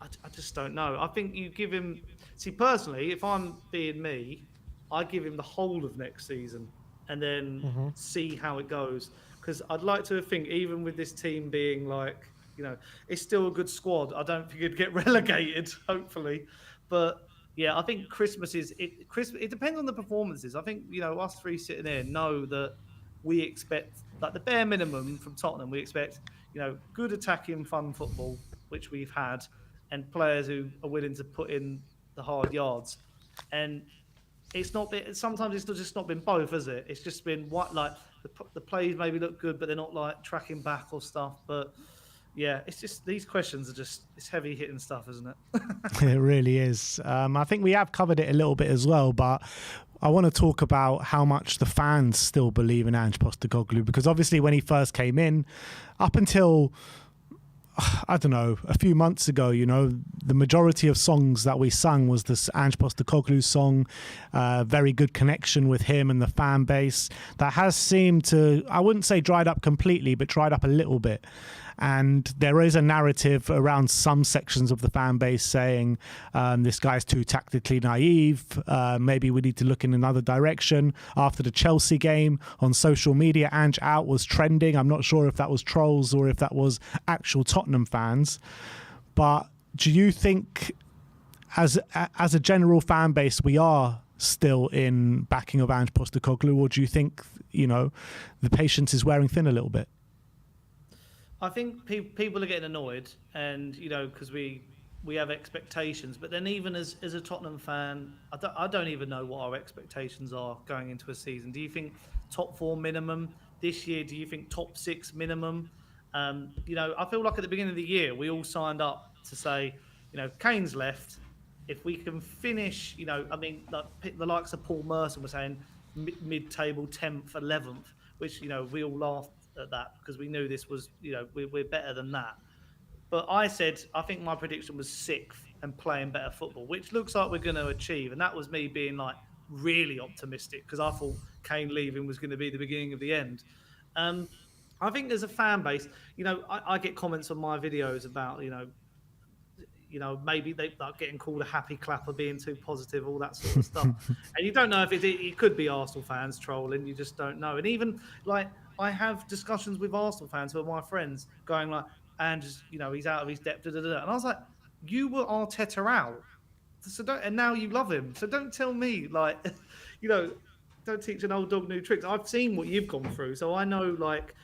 I just don't know. I think you give him. See, personally, if I'm being me, I give him the whole of next season and then see how it goes. Because I'd like to think, even with this team being like, it's still a good squad. I don't think it'd get relegated, hopefully. But yeah, I think Christmas it depends on the performances. I think, us three sitting there know that we expect, like the bare minimum from Tottenham, we expect, good attacking, fun football, which we've had, and players who are willing to put in the hard yards. And it's not been, sometimes it's just not been both, has it? It's just been the plays maybe look good, but they're not like tracking back or stuff. But yeah, it's just these questions are it's heavy hitting stuff, isn't it? It really is. I think we have covered it a little bit as well, but I want to talk about how much the fans still believe in Ange Postecoglou, because obviously when he first came in, up until, I don't know, a few months ago, the majority of songs that we sung was this Ange Postecoglou song, very good connection with him and the fan base. That has seemed to, I wouldn't say dried up completely, but dried up a little bit. And there is a narrative around some sections of the fan base saying this guy's too tactically naive. Maybe we need to look in another direction. After the Chelsea game on social media, Ange out was trending. I'm not sure if that was trolls or if that was actual Tottenham fans. But do you think, as a general fan base, we are still in backing of Ange Postecoglou, or do you think the patience is wearing thin a little bit? I think people are getting annoyed, and because we have expectations. But then, even as a Tottenham fan, I don't even know what our expectations are going into a season. Do you think top 4 minimum this year? Do you think top 6 minimum? I feel like at the beginning of the year we all signed up to say, Kane's left. If we can finish, like the likes of Paul Merson were saying, mid-table 10th, 11th, which we all laughed at that because we knew this was, we're better than that. But I think my prediction was 6th and playing better football, which looks like we're going to achieve. And that was me being like really optimistic because I thought Kane leaving was going to be the beginning of the end. I think as a fan base, I get comments on my videos about, maybe they like getting called a happy clapper, being too positive, all that sort of stuff. And you don't know if it could be Arsenal fans trolling. You just don't know. And even like I have discussions with Arsenal fans who are my friends, going like, and he's out of his depth. Da, da, da. And I was like, you were Arteta out, so don't, and now you love him. So don't tell me like, you know, don't teach an old dog new tricks. I've seen what you've gone through, so I know like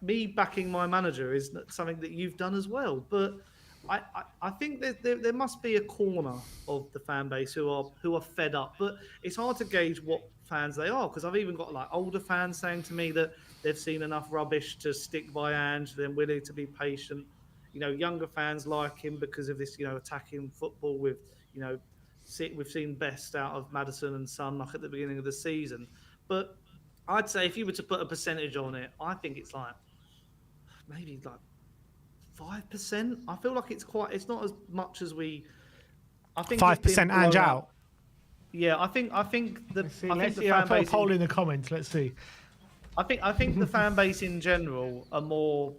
me backing my manager is something that you've done as well. But I think there must be a corner of the fan base who are fed up. But it's hard to gauge what fans they are, because I've even got like older fans saying to me that they've seen enough rubbish to stick by Ange, they're willing to be patient. Younger fans like him because of this, attacking football with, we've seen best out of Maddison and Son like at the beginning of the season. But I'd say if you were to put a percentage on it, I think it's like maybe like 5%. I feel like it's not as much as we. I think 5% Ange out. Yeah, I think the Let's see. I'll put a poll in the comments. Let's see. I think the fan base in general are more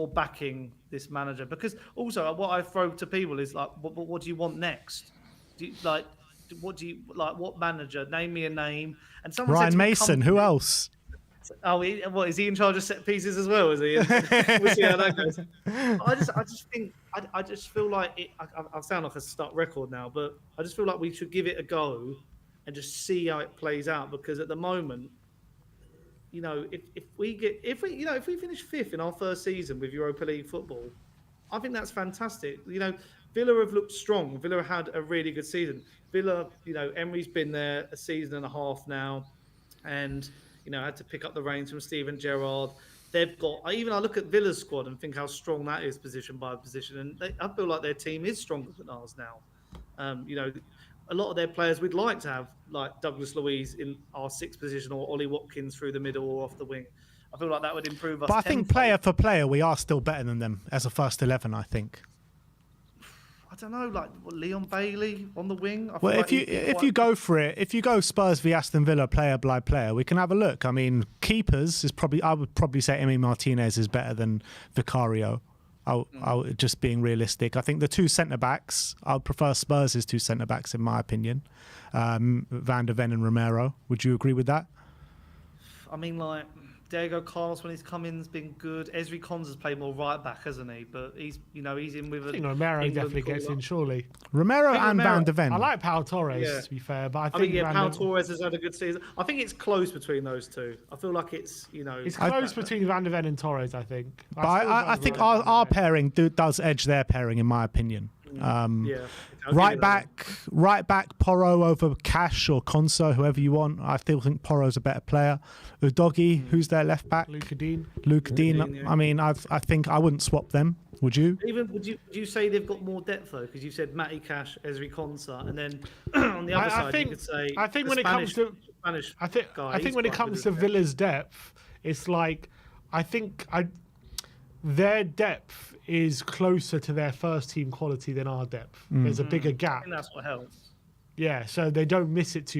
backing this manager, because also what I throw to people is like, what do you want next? What manager? Name me a name. And someone Ryan said Mason. Who else? Oh, what is he in charge of set pieces as well? Is he? We'll see how that goes. I just feel like it. I sound like a stuck record now, but I just feel like we should give it a go and just see how it plays out. Because at the moment, if we finish fifth in our first season with Europa League football, I think that's fantastic. Villa have looked strong. Villa had a really good season. Villa, Emery's been there a season and a half now, and had to pick up the reins from Steven Gerrard. They've got. I look at Villa's squad and think how strong that is, position by position, and I feel like their team is stronger than ours now. A lot of their players we'd like to have, like Douglas Luiz in our sixth position, or Ollie Watkins through the middle or off the wing. I feel like that would improve us. But I think player for player, we are still better than them as a first 11. I think. I don't know, like Leon Bailey on the wing. Well, if you go for it, if you go Spurs v Aston Villa player by player, we can have a look. I mean, keepers is probably, I would probably say Emi Martinez is better than Vicario. Just being realistic, I think the two centre backs, I would prefer Spurs' two centre backs in my opinion, Van der Ven and Romero. Would you agree with that? I mean, like Diego Carlos when he's come in has been good. Ezri Konsa's played more right back, hasn't he? But he's in with. I think Romero definitely gets in, surely. Romero and Van der Ven. I like Pau Torres, to be fair, but I think Pau Torres has had a good season. I think it's close between those two. I feel like it's it's close between Van der Ven and Torres. I think. But I think our pairing does edge their pairing in my opinion. Right back, Porro over Cash or Konsa, whoever you want. I still think Porro's a better player. Udogi, who's their left back? Luca Dean. Yeah. I mean, I think I wouldn't swap them. Would you? Would you say they've got more depth though? Because you said Matty Cash, Ezri Konsa, and then on the other side you could say. I think when it comes to Villa's depth, it's like their depth is closer to their first team quality than our depth. There's a bigger gap. I think that's what helps. Yeah, so they don't miss it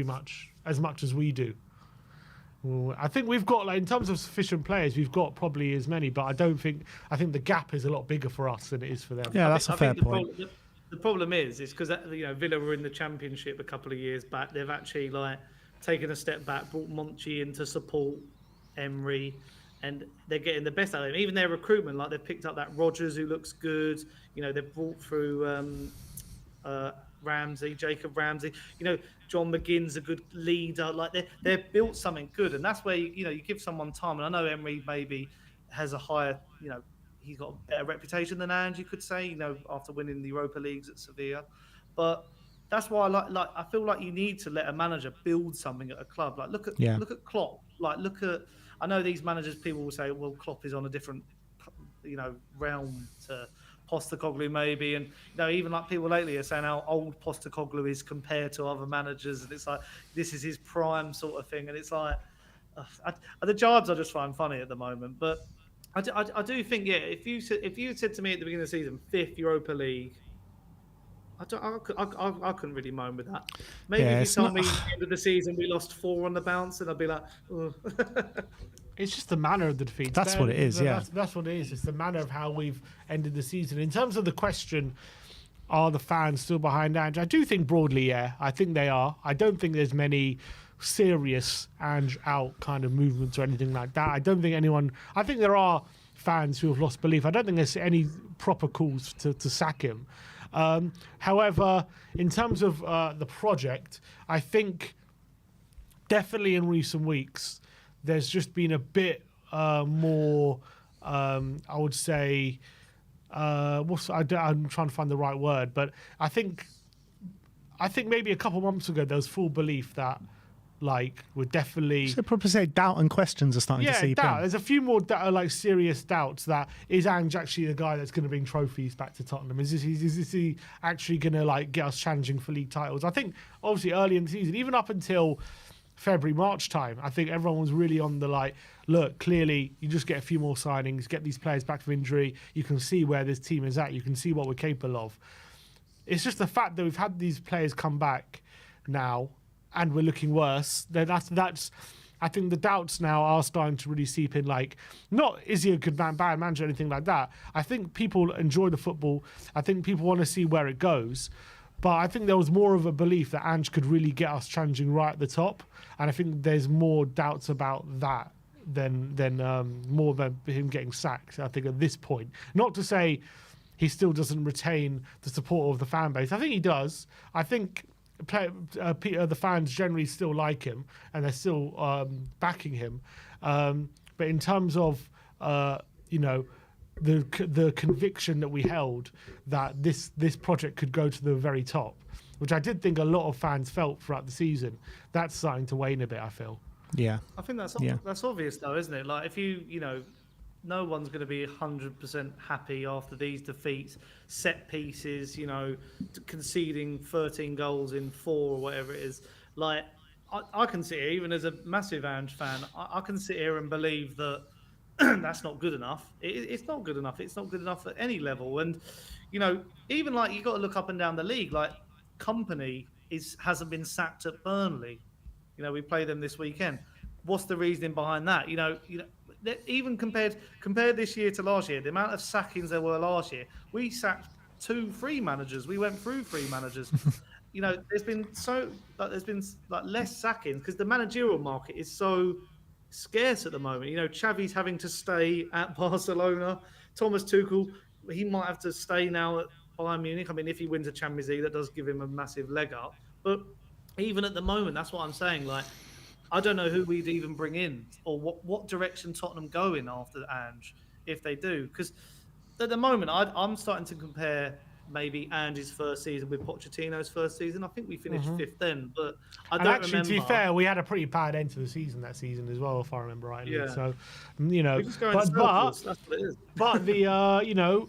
as much as we do. Well, I think we've got, like, in terms of sufficient players, we've got probably as many, but I think the gap is a lot bigger for us than it is for them. Yeah, that's a fair point. The problem is because Villa were in the Championship a couple of years back. They've actually taken a step back, brought Monchi in to support Emery, and they're getting the best out of him. Even their recruitment, like they've picked up that Rodgers who looks good. They've brought through Jacob Ramsey. John McGinn's a good leader. Like they've built something good, and that's where you give someone time. And I know Emery maybe has a higher, he's got a better reputation than Ange, you could say, after winning the Europa Leagues at Sevilla. But that's why I feel like you need to let a manager build something at a club. Like look at Klopp. I know these managers, people will say, well, Klopp is on a different, realm to Postecoglou maybe. And, even like people lately are saying how old Postecoglou is compared to other managers. And it's like, this is his prime sort of thing. And it's like, the jibes I just find funny at the moment. But I do think, if you said to me at the beginning of the season, 5th Europa League, I couldn't really moan with that. Maybe if you told me at the end of the season we lost 4 on the bounce, and I'd be like, oh. It's just the manner of the defeats. That's what it is, yeah. That's what it is. It's the manner of how we've ended the season. In terms of the question, are the fans still behind Ange? I do think broadly, yeah. I think they are. I don't think there's many serious Ange out kind of movements or anything like that. I don't think anyone... I think there are fans who have lost belief. I don't think there's any proper calls to sack him. However, in terms of the project, I think definitely in recent weeks, there's just been a bit more, I would say, I'm trying to find the right word, but I think maybe a couple months ago there was full belief that we're definitely... So probably say doubt and questions are starting to seep doubt. in. There's a few more serious doubts that is Ange actually the guy that's going to bring trophies back to Tottenham? Is he actually going to get us challenging for league titles? I think obviously early in the season, even up until February, March time, I think everyone was really on the look, clearly you just get a few more signings, get these players back from injury, you can see where this team is at, you can see what we're capable of. It's just the fact that we've had these players come back now and we're looking worse, then that's I think the doubts now are starting to really seep in. Not is he a good man, bad manager, or anything like that. I think people enjoy the football. I think people want to see where it goes. But I think there was more of a belief that Ange could really get us challenging right at the top. And I think there's more doubts about that than more than him getting sacked, I think, at this point. Not to say he still doesn't retain the support of the fan base. I think he does. I think the fans generally still like him and they're still backing him. But in terms of, the conviction that we held that this project could go to the very top, which I did think a lot of fans felt throughout the season, that's starting to wane a bit, I feel. Yeah. I think that's obvious though, isn't it? If no one's going to be 100% happy after these defeats, set pieces, conceding 13 goals in 4 or whatever it is. I can sit here, even as a massive Ange fan, I can sit here and believe that that's not good enough. It's not good enough. It's not good enough at any level. And, even you got to look up and down the league. Company hasn't been sacked at Burnley. We play them this weekend. What's the reasoning behind that? Even compared this year to last year, the amount of sackings there were last year, we sacked 3 managers. We went through 3 managers. There's been less sackings because the managerial market is so scarce at the moment. Xavi's having to stay at Barcelona. Thomas Tuchel, he might have to stay now at Bayern Munich. I mean, if he wins a Champions League, that does give him a massive leg up. But even at the moment, that's what I'm saying. I don't know who we'd even bring in or what direction Tottenham go in after Ange if they do. Because at the moment, I'm starting to compare maybe Ange's first season with Pochettino's first season. I think we finished 5th then, but I don't remember. To be fair, we had a pretty bad end to the season that season as well, if I remember rightly. Yeah. So, that's what it is. But the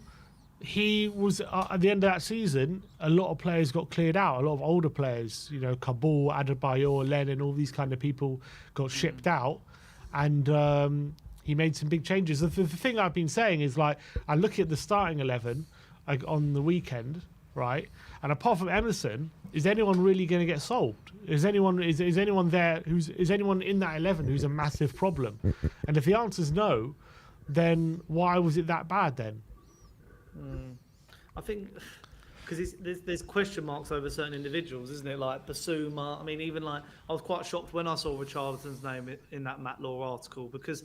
he was at the end of that season, a lot of players got cleared out. A lot of older players, Kabul, Adebayor, Lennon, all these kind of people got shipped out, and he made some big changes. The thing I've been saying is I look at the starting 11 on the weekend, right? And apart from Emerson, is anyone really going to get sold? Is anyone there? Is anyone in that 11 who's a massive problem? And if the answer is no, then why was it that bad then? I think because there's question marks over certain individuals, isn't it? Like Basuma. I mean, even I was quite shocked when I saw Richarlison's name in that Matt Law article, because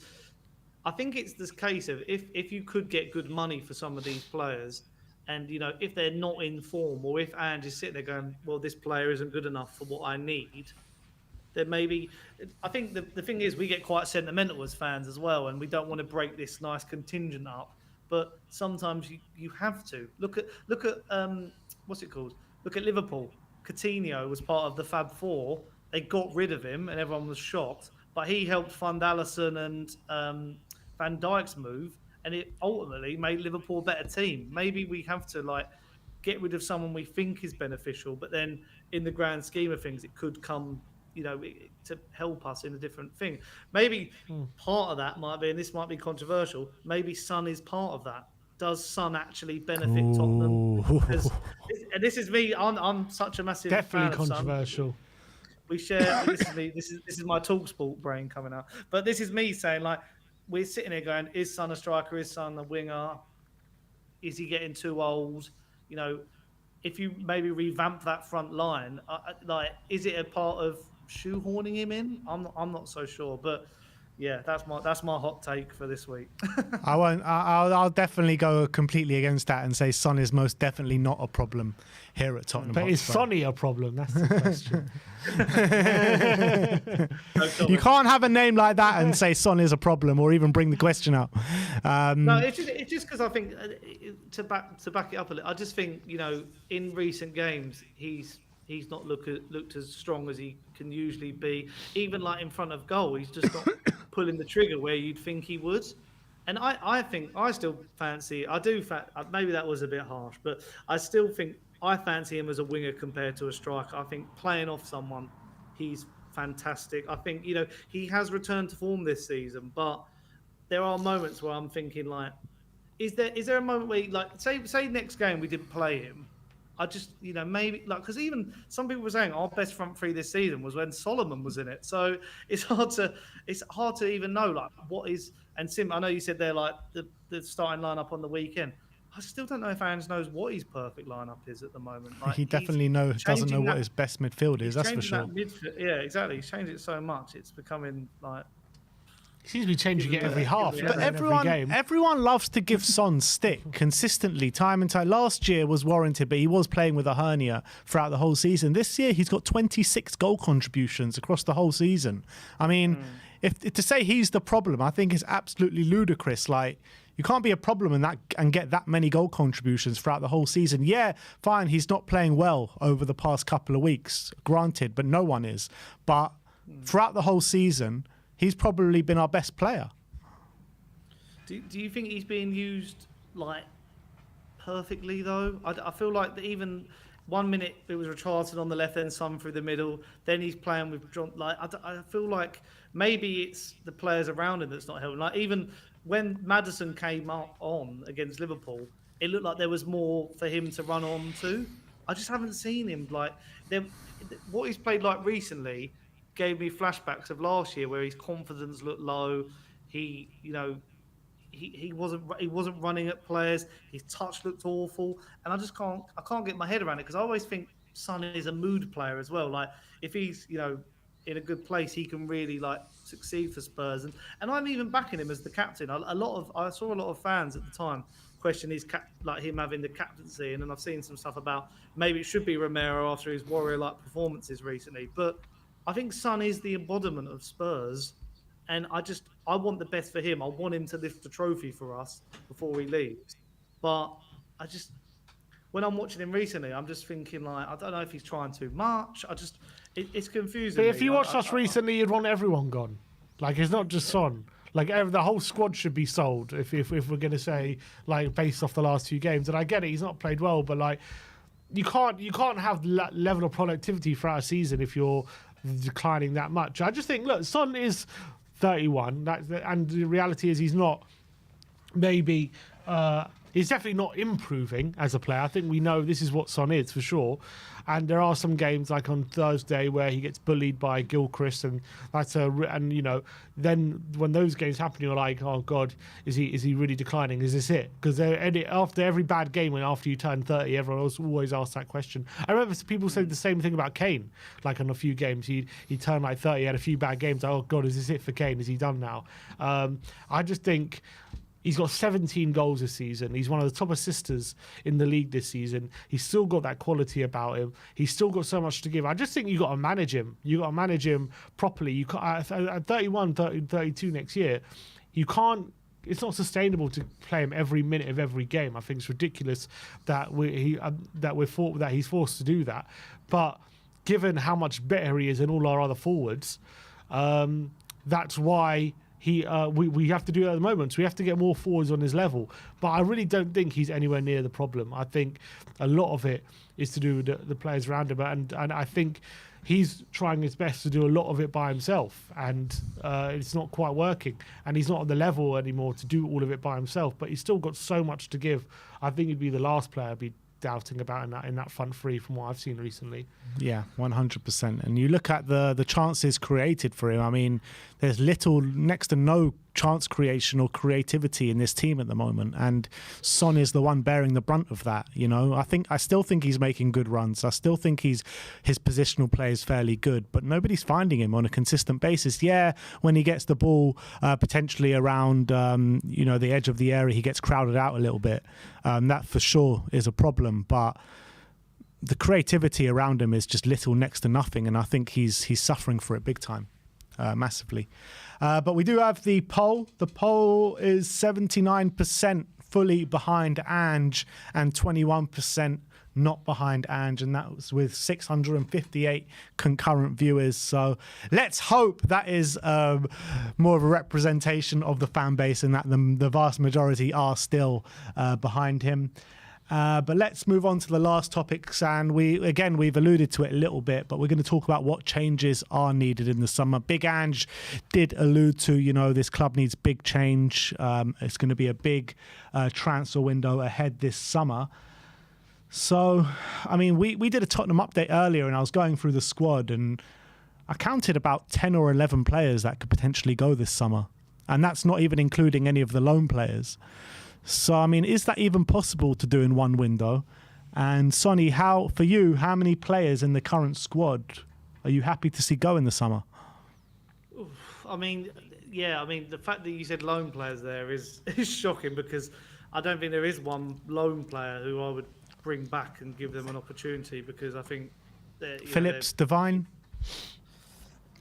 I think it's this case of if you could get good money for some of these players, and if they're not in form, or if Ange is sitting there going, well, this player isn't good enough for what I need, then maybe. I think the thing is we get quite sentimental as fans as well, and we don't want to break this nice contingent up. But sometimes you have to look at what's it called? Look at Liverpool. Coutinho was part of the Fab Four. They got rid of him, and everyone was shocked. But he helped fund Alisson and Van Dijk's move, and it ultimately made Liverpool a better team. Maybe we have to get rid of someone we think is beneficial, but then in the grand scheme of things, it could come, to help us in a different thing. Maybe part of that might be, and this might be controversial, maybe Son is part of that. Does Son actually benefit Tottenham? And this is me. I'm such a massive definitely fan of controversial. Son. We share. This is me. This is my TalkSport brain coming out. But this is me saying we're sitting here going, is Son a striker? Is Son a winger? Is he getting too old? You know, if you maybe revamp that front line, like, is it a part of shoehorning him in? I'm not so sure, but yeah, that's my hot take for this week. I won't. I'll definitely go completely against that and say Son is most definitely not a problem here at Tottenham. But is Hotspur. Sonny a problem? That's the question. You can't have a name like that and say Son is a problem, or even bring the question up. No, it's just because I think to back it up a little, I just think, you know, in recent games he's not looked as strong as he can usually be. Even like in front of goal, he's just not pulling the trigger where you'd think he would. And I think I still fancy. Maybe that was a bit harsh, but I still think I fancy him as a winger compared to a striker. I think playing off someone, he's fantastic. I think, you know, he has returned to form this season, but there are moments where I'm thinking, like, is there a moment where, like, say next game we didn't play him, I just, you know, maybe, like, because even some people were saying our best front three this season was when Solomon was in it. So it's hard to even know, like, what is. And Sim, I know you said they're like the starting lineup on the weekend. I still don't know if Ange knows what his perfect lineup is at the moment. Like, he definitely doesn't know what his best midfield is. That's for sure. Yeah, exactly. He's changed it so much; it's becoming like. He seems to be changing it every half. But every game. everyone loves to give Son stick consistently, time and time. Last year was warranted, but he was playing with a hernia throughout the whole season. This year, he's got 26 goal contributions across the whole season. I mean, if to say he's the problem, I think is absolutely ludicrous. Like, you can't be a problem and get that many goal contributions throughout the whole season. Yeah, fine, he's not playing well over the past couple of weeks, granted, but no one is. But throughout the whole season, he's probably been our best player. Do you think he's being used, like, perfectly, though? I feel like that even 1 minute it was Richardson on the left, then Son through the middle, then he's playing with John. Like, I feel like maybe it's the players around him that's not helping. Like, even when Maddison came up on against Liverpool, it looked like there was more for him to run on to. I just haven't seen him, like, what he's played like recently gave me flashbacks of last year where his confidence looked low. He, you know, he wasn't running at players. His touch looked awful, and I can't get my head around it, because I always think Son is a mood player as well. Like, if he's, you know, in a good place, he can really, like, succeed for Spurs. And I'm even backing him as the captain. I saw a lot of fans at the time question his like him having the captaincy, and then I've seen some stuff about maybe it should be Romero after his warrior-like performances recently. But I think Son is the embodiment of Spurs, and I want the best for him. I want him to lift the trophy for us before he leaves. But when I'm watching him recently, I'm just thinking, like, I don't know if he's trying too much. It's confusing. But if you watched us recently, you'd want everyone gone. Like, it's not just Son. Like, the whole squad should be sold if we're going to say, like, based off the last few games. And I get it, he's not played well, but, like, you can't have that level of productivity throughout a season if you're declining that much. I just think, look, Son is 31, and the reality is he's not maybe he's definitely not improving as a player. I think we know this is what Son is for sure. And there are some games like on Thursday where he gets bullied by Gilchrist, and and you know, then when those games happen, you're like, oh God, is he really declining? Is this it? Because after every bad game and after you turn 30, everyone else always asks that question. I remember people said the same thing about Kane. Like, on a few games, he turned like 30, had a few bad games. Oh God, is this it for Kane? Is he done now? I just think. He's got 17 goals this season. He's one of the top assisters in the league this season. He's still got that quality about him. He's still got so much to give. I just think you got to manage him. You got to manage him properly. You can't, at 31, 32 next year, you can't. It's not sustainable to play him every minute of every game. I think it's ridiculous that he's forced to do that. But given how much better he is than all our other forwards, that's why. We have to do it at the moment. So we have to get more forwards on his level. But I really don't think he's anywhere near the problem. I think a lot of it is to do with the players around him. And I think he's trying his best to do a lot of it by himself. And it's not quite working. And he's not on the level anymore to do all of it by himself. But he's still got so much to give. I think he'd be the last player I'd be doubting about in that front three from what I've seen recently. Yeah, 100%. And you look at the chances created for him. I mean, there's next to no chance creation or creativity in this team at the moment, and Son is the one bearing the brunt of that. I still think he's making good runs. I still think his positional play is fairly good, but nobody's finding him on a consistent basis. Yeah, when he gets the ball potentially around the edge of the area, he gets crowded out a little bit. That for sure is a problem, but the creativity around him is just little next to nothing, and I think he's suffering for it big time, massively. But we do have the poll. The poll is 79% fully behind Ange and 21% not behind Ange, and that was with 658 concurrent viewers. So let's hope that is more of a representation of the fan base and that the vast majority are still behind him. But let's move on to the last topics, and we've alluded to it a little bit, but we're going to talk about what changes are needed in the summer. Big Ange did allude to, this club needs big change. It's going to be a big transfer window ahead this summer. So, we did a Tottenham update earlier, and I was going through the squad, and I counted about 10 or 11 players that could potentially go this summer, and that's not even including any of the loan players. So, is that even possible to do in one window? And Sonny, how many players in the current squad are you happy to see go in the summer? The fact that you said loan players there is shocking, because I don't think there is one loan player who I would bring back and give them an opportunity, because I think Phillips, Devine.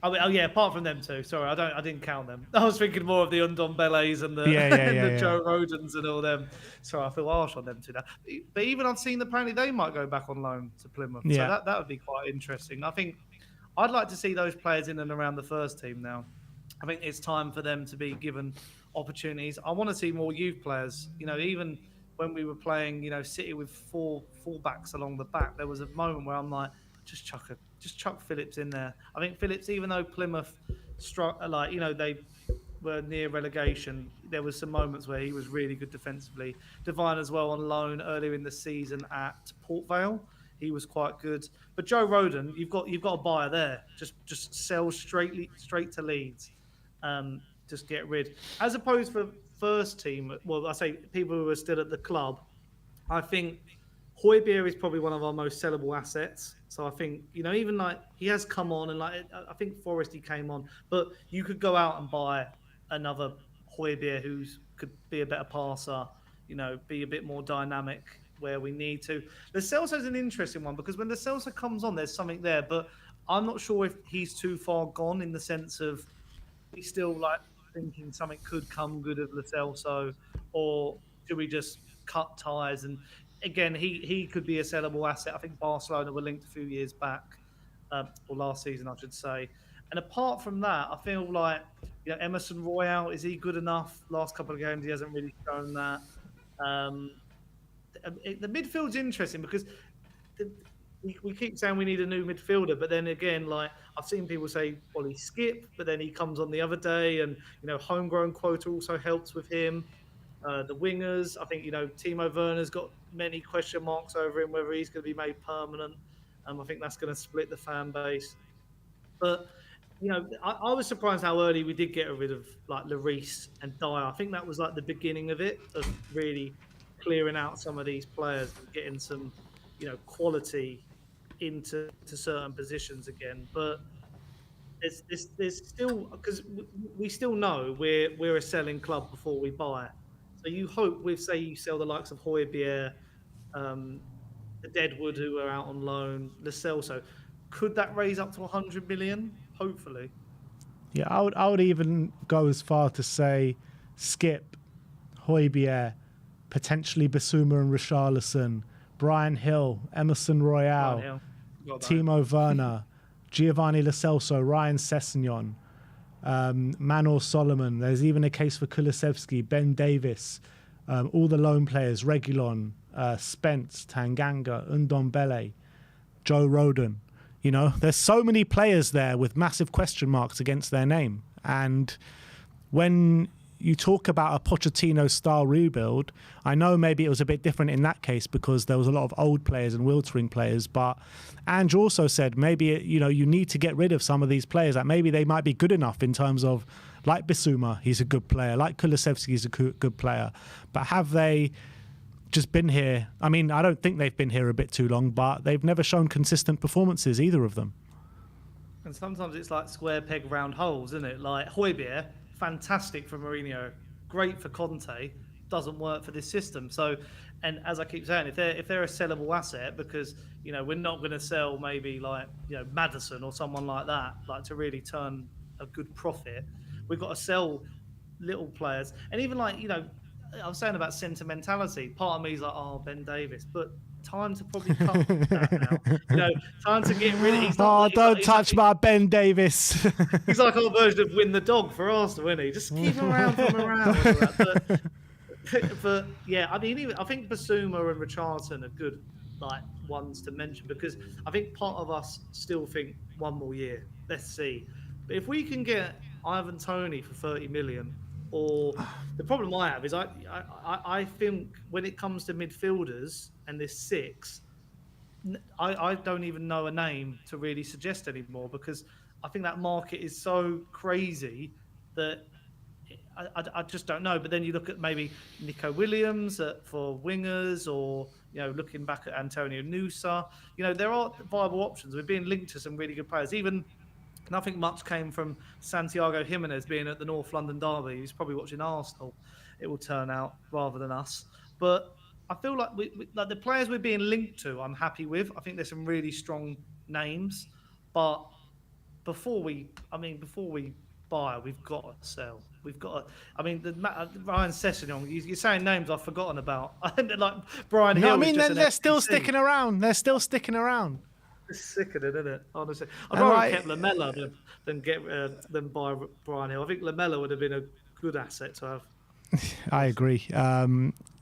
Apart from them two. Sorry, I didn't count them. I was thinking more of the Ndombele's and the Joe Rodens and all them. Sorry, I feel harsh on them two now. But even I've seen apparently they might go back on loan to Plymouth. Yeah. So that would be quite interesting. I think I'd like to see those players in and around the first team now. I think it's time for them to be given opportunities. I want to see more youth players. Even when we were playing, City with four fullbacks along the back, there was a moment where I'm like, just chuck Phillips in there. I think Phillips, even though Plymouth they were near relegation, there was some moments where he was really good defensively. Devine as well on loan earlier in the season at Port Vale, he was quite good. But Joe Roden, you've got a buyer there. Just sell straight to Leeds. Just get rid. As opposed for first team, well, I say people who are still at the club, I think Højbjerg is probably one of our most sellable assets. So I think, even he has come on, and I think Forrest, he came on, but you could go out and buy another Højbjerg who could be a better passer, be a bit more dynamic where we need to. Lo Celso is an interesting one, because when Lo Celso comes on, there's something there, but I'm not sure if he's too far gone, in the sense of he's still thinking something could come good of Lo Celso, or should we just cut ties? And again, he could be a sellable asset. I think Barcelona were linked a few years back, or last season, I should say. And apart from that, I feel like Emerson Royale, is he good enough? Last couple of games, he hasn't really shown that. The midfield's interesting, because we keep saying we need a new midfielder, but then again, I've seen people say, well, he skipped, but then he comes on the other day, and homegrown quota also helps with him. The wingers, I think Timo Werner's got many question marks over him, whether he's going to be made permanent. I think that's going to split the fan base. But I was surprised how early we did get rid of Lloris and Dyer. I think that was the beginning of it, of really clearing out some of these players and getting some quality into certain positions again. But there's still, because we still know we're a selling club before we buy. So you hope, you sell the likes of Højbjerg, the Deadwood, who are out on loan, Lo Celso, could that raise up to 100 million? Hopefully. Yeah, I would even go as far to say Skip, Højbjerg, potentially Basuma and Richarlison, Brian Hill, Emerson Royale, Timo Werner, Giovanni Lo Celso, Ryan Sessegnon, Manor Solomon. There's even a case for Kulusevski, Ben Davis, all the loan players, Reguilon, Spence, Tanganga, Ndombele, Joe Roden. There's so many players there with massive question marks against their name. And when you talk about a Pochettino-style rebuild, I know maybe it was a bit different in that case because there was a lot of old players and wiltering players, but Ange also said maybe, you need to get rid of some of these players, that maybe they might be good enough in terms of like Bissouma, he's a good player. Like Kulusevski, he's a good player. But have they just been here? I mean, I don't think they've been here a bit too long, but they've never shown consistent performances, either of them. And sometimes it's like square peg round holes, isn't it? Like Højbjerg, fantastic for Mourinho, great for Conte, doesn't work for this system. So, and as I keep saying, if they're a sellable asset, because we're not going to sell maybe like Maddison or someone like that, like to really turn a good profit, we've got to sell little players. And even like I was saying about sentimentality. Part of me is like, oh, Ben Davis, but time to probably cut that now. Time to get rid of. Don't touch my Ben Davis. He's like our version of Win the Dog for Arsenal, isn't he? Just keep him around from around. But yeah, I mean, I think Bissouma and Richarlison are good like ones to mention, because I think part of us still think one more year. Let's see. But if we can get Ivan Toney for 30 million. Or the problem I have is I think when it comes to midfielders and this 6, I don't even know a name to really suggest anymore, because I think that market is so crazy that I just don't know. But then you look at maybe Nico Williams for wingers, or looking back at Antonio Nusa. There are viable options. We're being linked to some really good players. Even nothing much came from Santiago Jimenez being at the North London derby. He's probably watching Arsenal, it will turn out, rather than us. But I feel like we like the players we're being linked to, I'm happy with. I think there's some really strong names. But before we buy, we've got to sell. We've got to. I mean, Ryan Sessegnon, you're saying names I've forgotten about. Like Brian Hill. No, I mean, they're still sticking around. They're still sticking around. It's sickening, isn't it? Honestly, I'd rather kept Lamella than buy Brian Hill. I think Lamella would have been a good asset to have. I agree.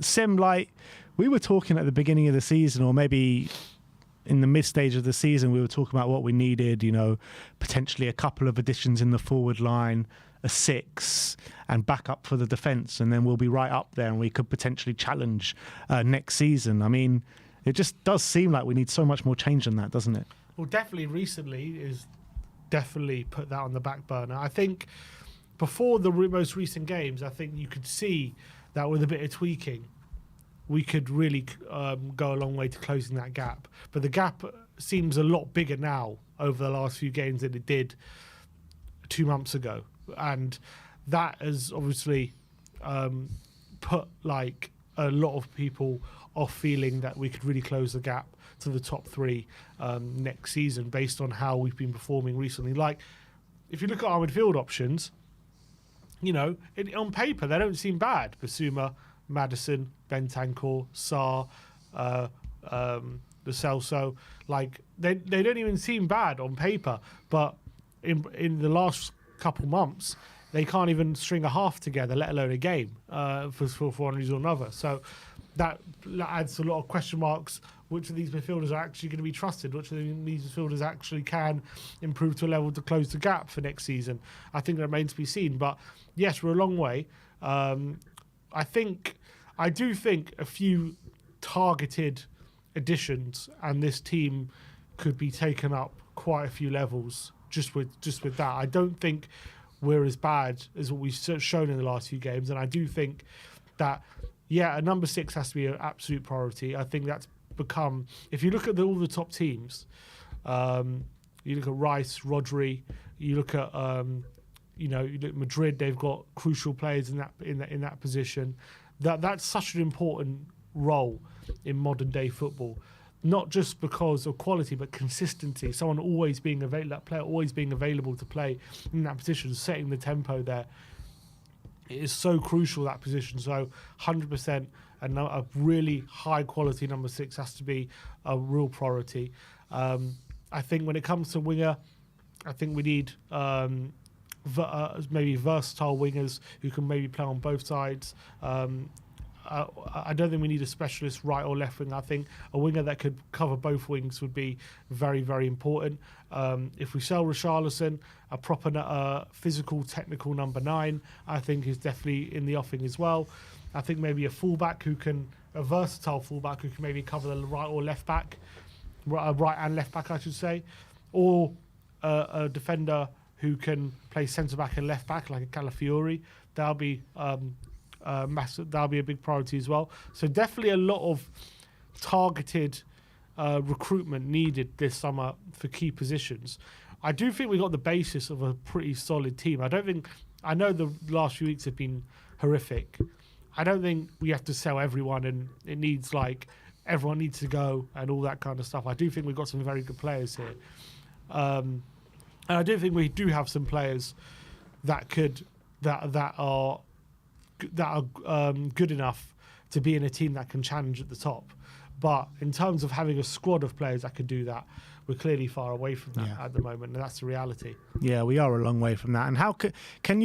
Sim, like we were talking at the beginning of the season, or maybe in the mid-stage of the season, we were talking about what we needed, potentially a couple of additions in the forward line, a 6, and backup for the defence, and then we'll be right up there and we could potentially challenge next season. I mean, it just does seem like we need so much more change than that, doesn't it? Well, definitely recently is definitely put that on the back burner. I think before the most recent games, I think you could see that with a bit of tweaking, we could really go a long way to closing that gap. But the gap seems a lot bigger now over the last few games than it did 2 months ago. And that has obviously put like a lot of people off feeling that we could really close the gap to the top 3 next season based on how we've been performing recently. Like, if you look at our midfield options, on paper, they don't seem bad. Bissouma, Maddison, Bentancur, Sarr, Lo Celso, like, they don't even seem bad on paper. But in the last couple months, they can't even string a half together, let alone a game, for one reason or another. So that adds a lot of question marks. Which of these midfielders are actually going to be trusted? Which of these midfielders actually can improve to a level to close the gap for next season? I think that remains to be seen. But yes, we're a long way. I do think a few targeted additions, and this team could be taken up quite a few levels just with that. I don't think we're as bad as what we've shown in the last few games, and I do think that a number 6 has to be an absolute priority. I think that's become, if you look at all the top teams, you look at Rice, Rodri, you look at you look at Madrid, they've got crucial players in that position. That's such an important role in modern day football, not just because of quality but consistency. Someone always being available, that player always being available to play in that position, setting the tempo there. It is so crucial, that position. So 100%, a really high quality number 6 has to be a real priority. I think when it comes to winger, I think we need maybe versatile wingers who can maybe play on both sides. I don't think we need a specialist right or left wing. I think a winger that could cover both wings would be very, very important. If we sell Richarlison, a proper physical, technical number 9, I think is definitely in the offing as well. I think maybe a versatile fullback who can maybe cover the right or left back, right and left back, I should say, or a defender who can play centre back and left back like a Calafiori. That'll be massive. That'll be a big priority as well. So definitely a lot of targeted recruitment needed this summer for key positions. I do think we got the basis of a pretty solid team. I know the last few weeks have been horrific. I don't think we have to sell everyone and it needs everyone needs to go and all that kind of stuff. I do think we've got some very good players here. And I do think we do have some players that are good enough to be in a team that can challenge at the top. But in terms of having a squad of players that could do that, we're clearly far away from that at the moment, and that's the reality. Yeah, we are a long way from that. And how can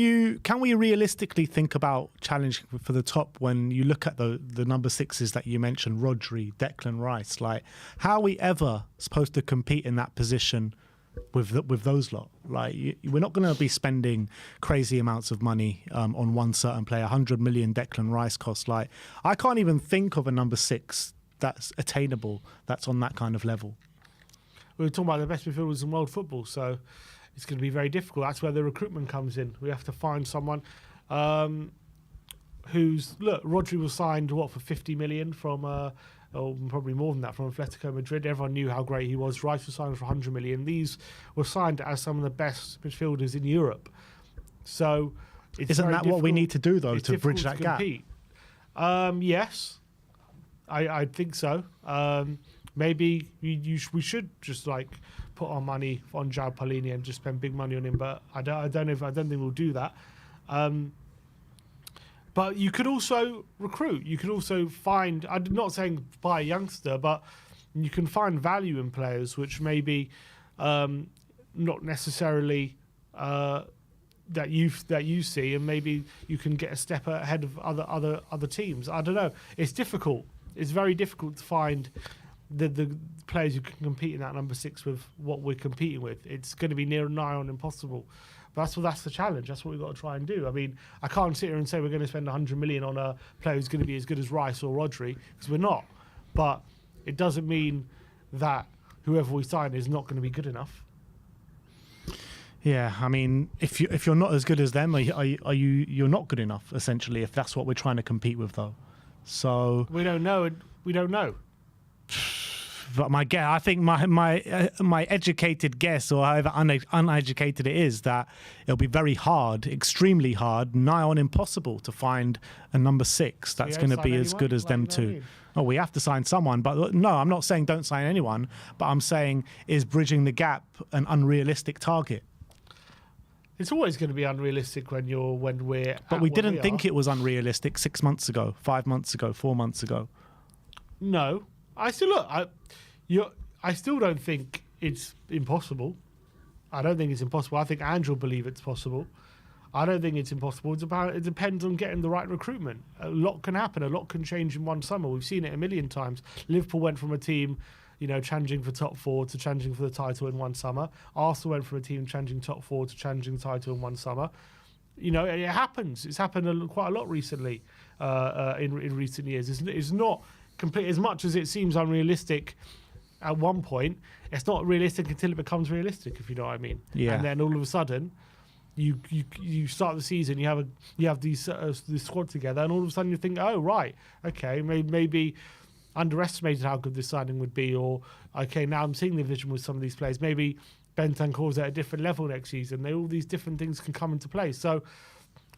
we realistically think about challenging for the top when you look at the number sixes that you mentioned, Rodri, Declan Rice? Like, how are we ever supposed to compete in that position with those lot? Like, we're not going to be spending crazy amounts of money on one certain player. 100 million Declan Rice costs. Like, I can't even think of a number six that's attainable, that's on that kind of level. We were talking about the best midfielders in world football, so it's going to be very difficult. That's where the recruitment comes in. We have to find someone Rodri was signed, for 50 million from, or probably more than that, from Atletico Madrid. Everyone knew how great he was. Rice was signed for 100 million. These were signed as some of the best midfielders in Europe. So isn't that what we need to do, though, to bridge that gap? Yes, I think so. Maybe we should just put our money on João Palhinha and just spend big money on him, but I don't think we'll do that. But you could also recruit. You could also find. I'm not saying buy a youngster, but you can find value in players which maybe not necessarily that you see, and maybe you can get a step ahead of other teams. I don't know. It's difficult. It's very difficult to find the players who can compete in that number six with what we're competing with. It's going to be near nigh on impossible. But that's the challenge. That's what we've got to try and do. I mean, I can't sit here and say we're going to spend 100 million on a player who's going to be as good as Rice or Rodri, because we're not. But it doesn't mean that whoever we sign is not going to be good enough. Yeah, I mean, if you're not as good as them, you're not good enough, essentially, if that's what we're trying to compete with, though. So we don't know. We don't know. But I think my educated guess, or however uneducated it is, that it'll be very hard, extremely hard, nigh on impossible to find a number six that's going to be as good as them two. Oh, we have to sign someone. But no, I'm not saying don't sign anyone. But I'm saying, is bridging the gap an unrealistic target? It's always going to be unrealistic when we're. But we didn't think it was unrealistic 6 months ago, 5 months ago, 4 months ago. No, I still don't think it's impossible. I don't think it's impossible. I think Ange will believe it's possible. I don't think it's impossible. It depends on getting the right recruitment. A lot can happen. A lot can change in one summer. We've seen it a million times. Liverpool went from a team, challenging for top four to challenging for the title in one summer. Arsenal went from a team challenging top four to challenging the title in one summer. It happens. It's happened quite a lot recently in recent years. It's not complete as much as it seems unrealistic at one point. It's not realistic until it becomes realistic, if you know what I mean. Yeah. And then all of a sudden, you start the season, you have this squad together, and all of a sudden you think, oh right, okay, maybe underestimated how good this signing would be, or okay, now I'm seeing the vision with some of these players. Maybe Bentancur's at a different level next season. All these different things can come into play. So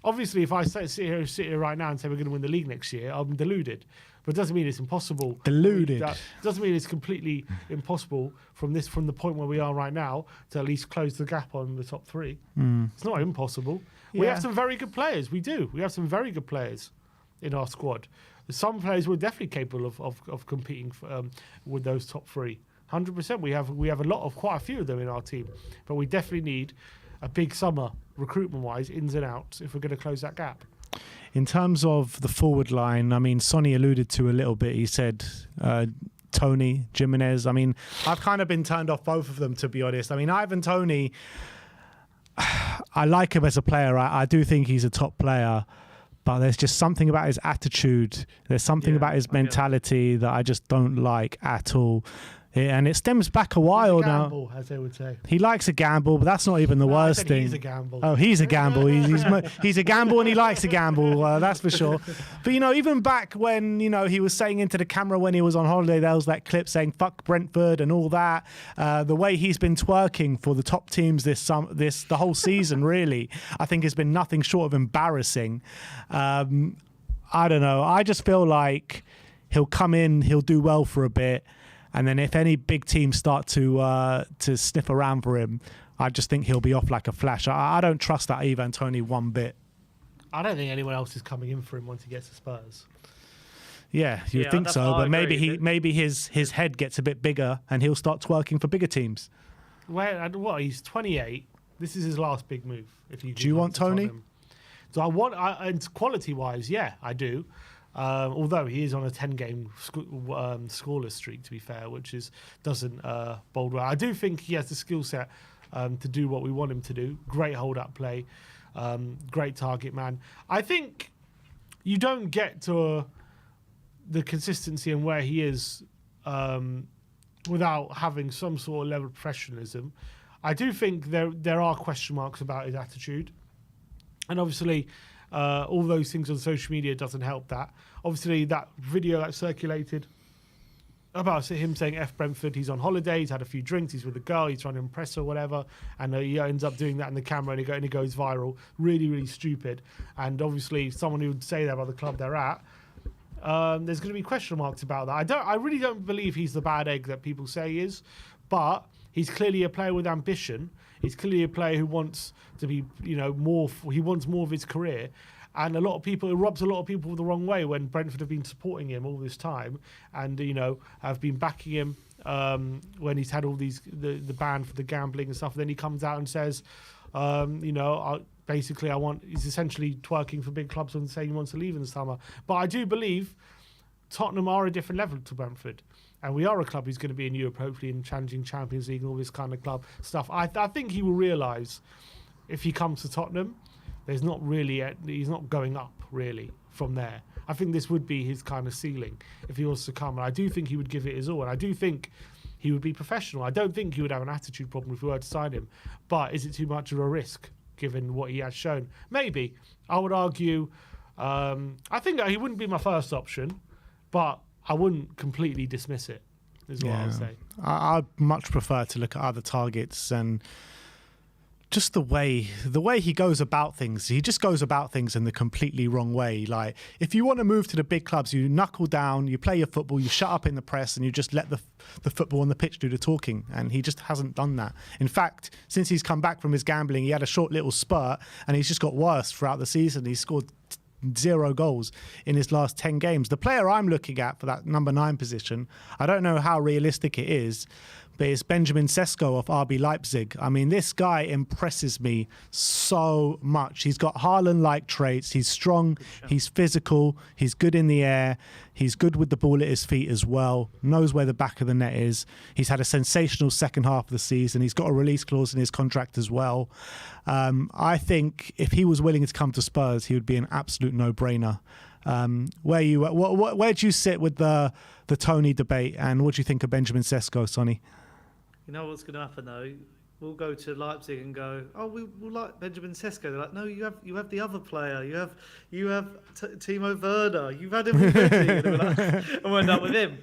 obviously, if I sit here right now and say we're going to win the league next year, I'm deluded. But it doesn't mean it's impossible. Deluded. Doesn't mean it's completely impossible from the point where we are right now to at least close the gap on the top three. It's not impossible. Yeah. We have some very good players. We do. We have some very good players in our squad. Some players were definitely capable of competing with those top three. 100%. We have quite a few of them in our team, but we definitely need a big summer recruitment-wise, ins and outs, if we're going to close that gap. In terms of the forward line, I mean, Sonny alluded to a little bit. He said Tony, Jimenez. I mean, I've kind of been turned off both of them, to be honest. I mean, Ivan Toney, I like him as a player. I do think he's a top player. But there's just something about his attitude. There's something about his mentality that I just don't like at all. Yeah, and it stems back a He's while a now. gamble, as they would say. He likes a gamble, but that's not even the No, I worst said thing. he's a gamble. Oh, he's a gamble. He's a gamble and he likes a gamble. That's for sure. But, even back when, he was saying into the camera when he was on holiday, there was that clip saying, fuck Brentford and all that. The way he's been twerking for the top teams the whole season, really, I think has been nothing short of embarrassing. I don't know. I just feel like he'll come in, he'll do well for a bit. And then if any big teams start to sniff around for him, I just think he'll be off like a flash. I don't trust that Ivan Toney one bit. I don't think anyone else is coming in for him once he gets to Spurs. Yeah, you'd think so, but maybe his head gets a bit bigger and he'll start twerking for bigger teams. Well, he's 28. This is his last big move. Do you want Toney? So and quality-wise, yeah, I do. Although he is on a 10-game scoreless streak, to be fair, which doesn't bode well. I do think he has the skill set to do what we want him to do. Great hold-up play, great target man. I think you don't get to the consistency and where he is without having some sort of level of professionalism. I do think there are question marks about his attitude, and obviously. All those things on social media doesn't help that. Obviously, that video that circulated about him saying F Brentford, he's on holiday, he's had a few drinks, he's with a girl, he's trying to impress her, whatever, and he ends up doing that in the camera and it goes viral. Really, really stupid. And obviously, someone who would say that about the club they're at, there's going to be question marks about that. I really don't believe he's the bad egg that people say he is, but he's clearly a player with ambition. He's clearly a player who wants to be, more. He wants more of his career, and it rubs a lot of people the wrong way when Brentford have been supporting him all this time, and have been backing him when he's had all these the ban for the gambling and stuff. Then he comes out and says, basically, he's essentially twerking for big clubs and saying he wants to leave in the summer. But I do believe Tottenham are a different level to Brentford. And we are a club who's going to be in Europe, hopefully, in challenging Champions League and all this kind of club stuff. I think he will realise if he comes to Tottenham, he's not going up, really, from there. I think this would be his kind of ceiling if he was to come. And I do think he would give it his all. And I do think he would be professional. I don't think he would have an attitude problem if we were to sign him. But is it too much of a risk, given what he has shown? Maybe. I would argue, I think he wouldn't be my first option, but I wouldn't completely dismiss it, is what I would say. I'd much prefer to look at other targets and just the way he goes about things. He just goes about things in the completely wrong way. Like, if you want to move to the big clubs, you knuckle down, you play your football, you shut up in the press, and you just let the football on the pitch do the talking. And he just hasn't done that. In fact, since he's come back from his gambling, he had a short little spurt, and he's just got worse throughout the season. He scored 0 goals in his last 10 games. The player I'm looking at for that number 9 position, I don't know how realistic it is, but it's Benjamin Sesko of RB Leipzig. I mean, this guy impresses me so much. He's got Haaland-like traits. He's strong. He's physical. He's good in the air. He's good with the ball at his feet as well. Knows where the back of the net is. He's had a sensational second half of the season. He's got a release clause in his contract as well. I think if he was willing to come to Spurs, he would be an absolute no-brainer. Where do you sit with the Toney debate, and what do you think of Benjamin Sesko, Sonny? You know what's going to happen though? We'll go to Leipzig and go, oh, we'll like Benjamin Sesko. They're like, no, you have the other player. You have Timo Werner. You've had him already. And we're like, and we'll end up with him.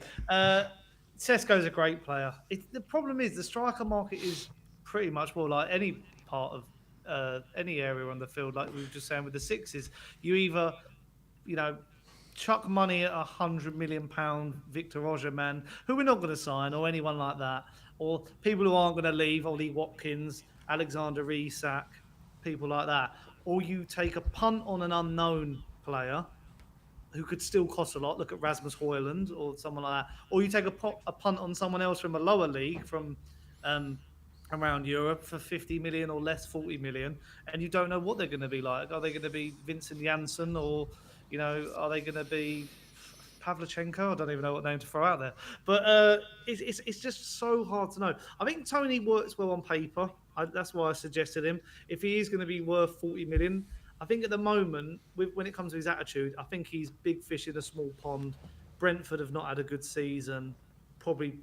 Sesko's a great player. The problem is the striker market is pretty much more like any part of any area on the field. Like we were just saying with the sixes, you either, chuck money at £100 million Victor Osimhen, who we're not going to sign, or anyone like that, or people who aren't going to leave, Ollie Watkins, Alexander Isak, people like that. Or you take a punt on an unknown player who could still cost a lot. Look at Rasmus Højlund or someone like that. Or you take a punt on someone else from a lower league, from around Europe for 50 million or less, 40 million, and you don't know what they're going to be like. Are they going to be Vincent Janssen, or are they going to be Pavlyuchenko? I don't even know what name to throw out there. But it's just so hard to know. I think Toney works well on paper. That's why I suggested him. If he is going to be worth 40 million, I think at the moment, when it comes to his attitude, I think he's big fish in a small pond. Brentford have not had a good season. Probably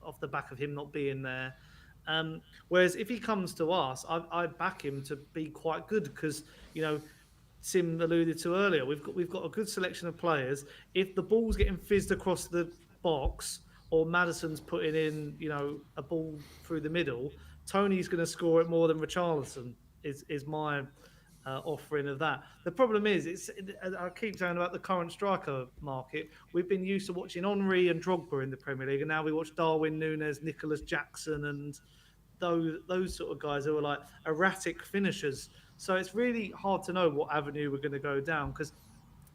off the back of him not being there. Whereas if he comes to us, I back him to be quite good because Sim alluded to earlier. We've got a good selection of players. If the ball's getting fizzed across the box or Maddison's putting in, a ball through the middle, Tony's going to score it more than Richarlison. Is my offering of that. The problem is, I keep saying about the current striker market. We've been used to watching Henry and Drogba in the Premier League, and now we watch Darwin Núñez, Nicholas Jackson, and those sort of guys who are like erratic finishers. So it's really hard to know what avenue we're going to go down because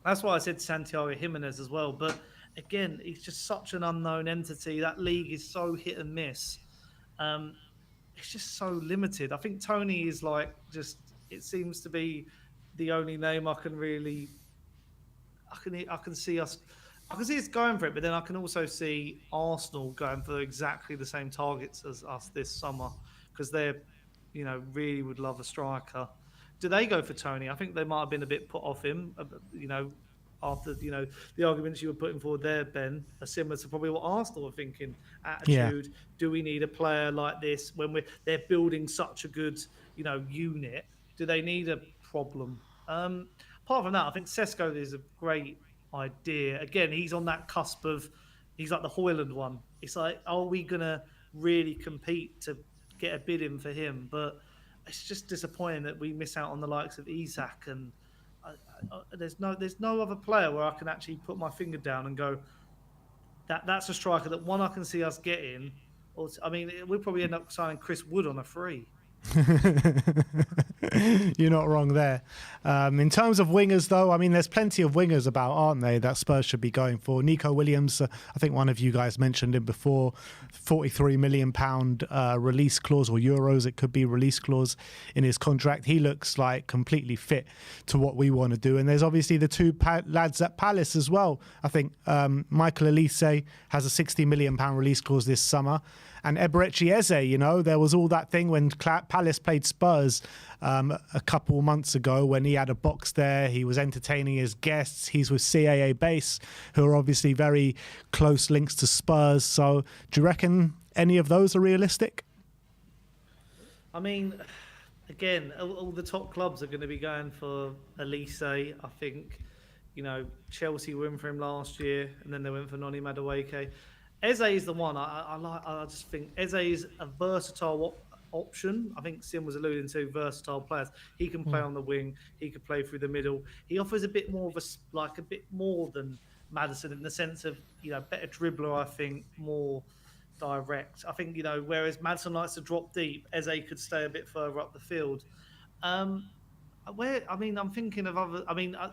that's why I said Santiago Jimenez as well. But again, he's just such an unknown entity. That league is so hit and miss. It's just so limited. I think Tony is like just. It seems to be the only name I can really. I can see us. I can see us going for it, but then I can also see Arsenal going for exactly the same targets as us this summer because they're, really would love a striker. Do they go for Tony? I think they might have been a bit put off him, after, the arguments you were putting forward there, Ben, are similar to probably what Arsenal are thinking. Attitude, do we need a player like this when they're building such a good, unit? Do they need a problem? Apart from that, I think Sesko is a great idea. Again, he's on that cusp of, he's like the Hoyland one. It's like, are we going to really compete to get a bid in for him? But it's just disappointing that we miss out on the likes of Isak and there's no other player where I can actually put my finger down and go, that's a striker that one I can see us getting. Or we'll probably end up signing Chris Wood on a free. You're not wrong there. In terms of wingers, though, there's plenty of wingers about, aren't they, that Spurs should be going for. Nico Williams, I think one of you guys mentioned him before, £43 million release clause, or euros, it could be release clause in his contract. He looks like completely fit to what we want to do. And there's obviously the two lads at Palace as well. I think Michael Elise has a £60 million release clause this summer. And Eberechi Eze, there was all that thing when Palace played Spurs a couple months ago when he had a box there. He was entertaining his guests. He's with CAA Base, who are obviously very close links to Spurs. So do you reckon any of those are realistic? Again, all the top clubs are going to be going for Elise, I think. Chelsea went for him last year, and then they went for Noni Madueke. Eze is the one I like. I just think Eze is a versatile option. I think Sim was alluding to versatile players. He can play on the wing. He can play through the middle. He offers a bit more of a bit more than Maddison in the sense of better dribbler. I think more direct. I think whereas Maddison likes to drop deep, Eze could stay a bit further up the field. I'm thinking of other.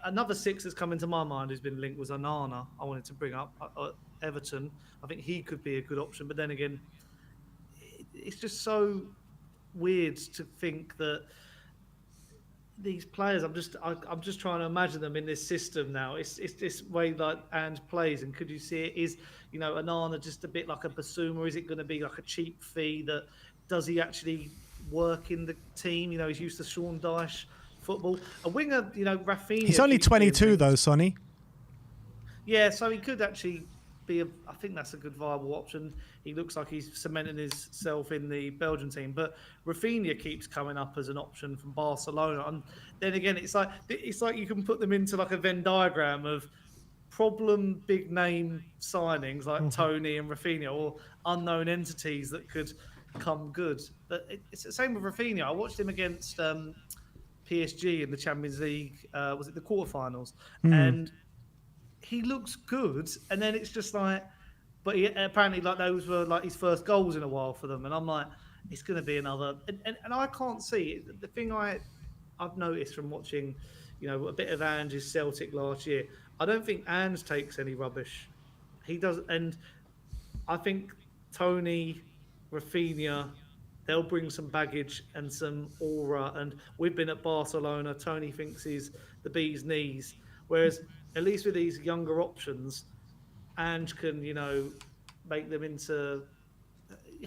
Another six that's come into my mind who's been linked was Onana. I wanted to bring up Everton. I think he could be a good option, but then again, it's just so weird to think that these players. I'm just trying to imagine them in this system now. It's this way like Ange plays, and could you see it? Is Onana just a bit like a Basuma? Is it going to be like a cheap fee? That does he actually work in the team? He's used to Sean Dyche football. A winger, Rafinha. He's only 22 though, Sonny. Yeah, so he could actually be I think that's a good viable option. He looks like he's cementing himself in the Belgian team, but Rafinha keeps coming up as an option from Barcelona. And then again, it's like you can put them into like a Venn diagram of problem big name signings like Tony and Rafinha, or unknown entities that could come good. But it's the same with Rafinha. I watched him against PSG in the Champions League. Was it the quarterfinals? And he looks good, and then it's just like, but apparently like those were like his first goals in a while for them, and I'm like, it's going to be another, and I can't see it. The thing I've noticed from watching, a bit of Ange's Celtic last year, I don't think Ange takes any rubbish. He does, and I think Tony, Rafinha, they'll bring some baggage and some aura, and we've been at Barcelona. Tony thinks he's the bee's knees, whereas at least with these younger options, Ange can, make them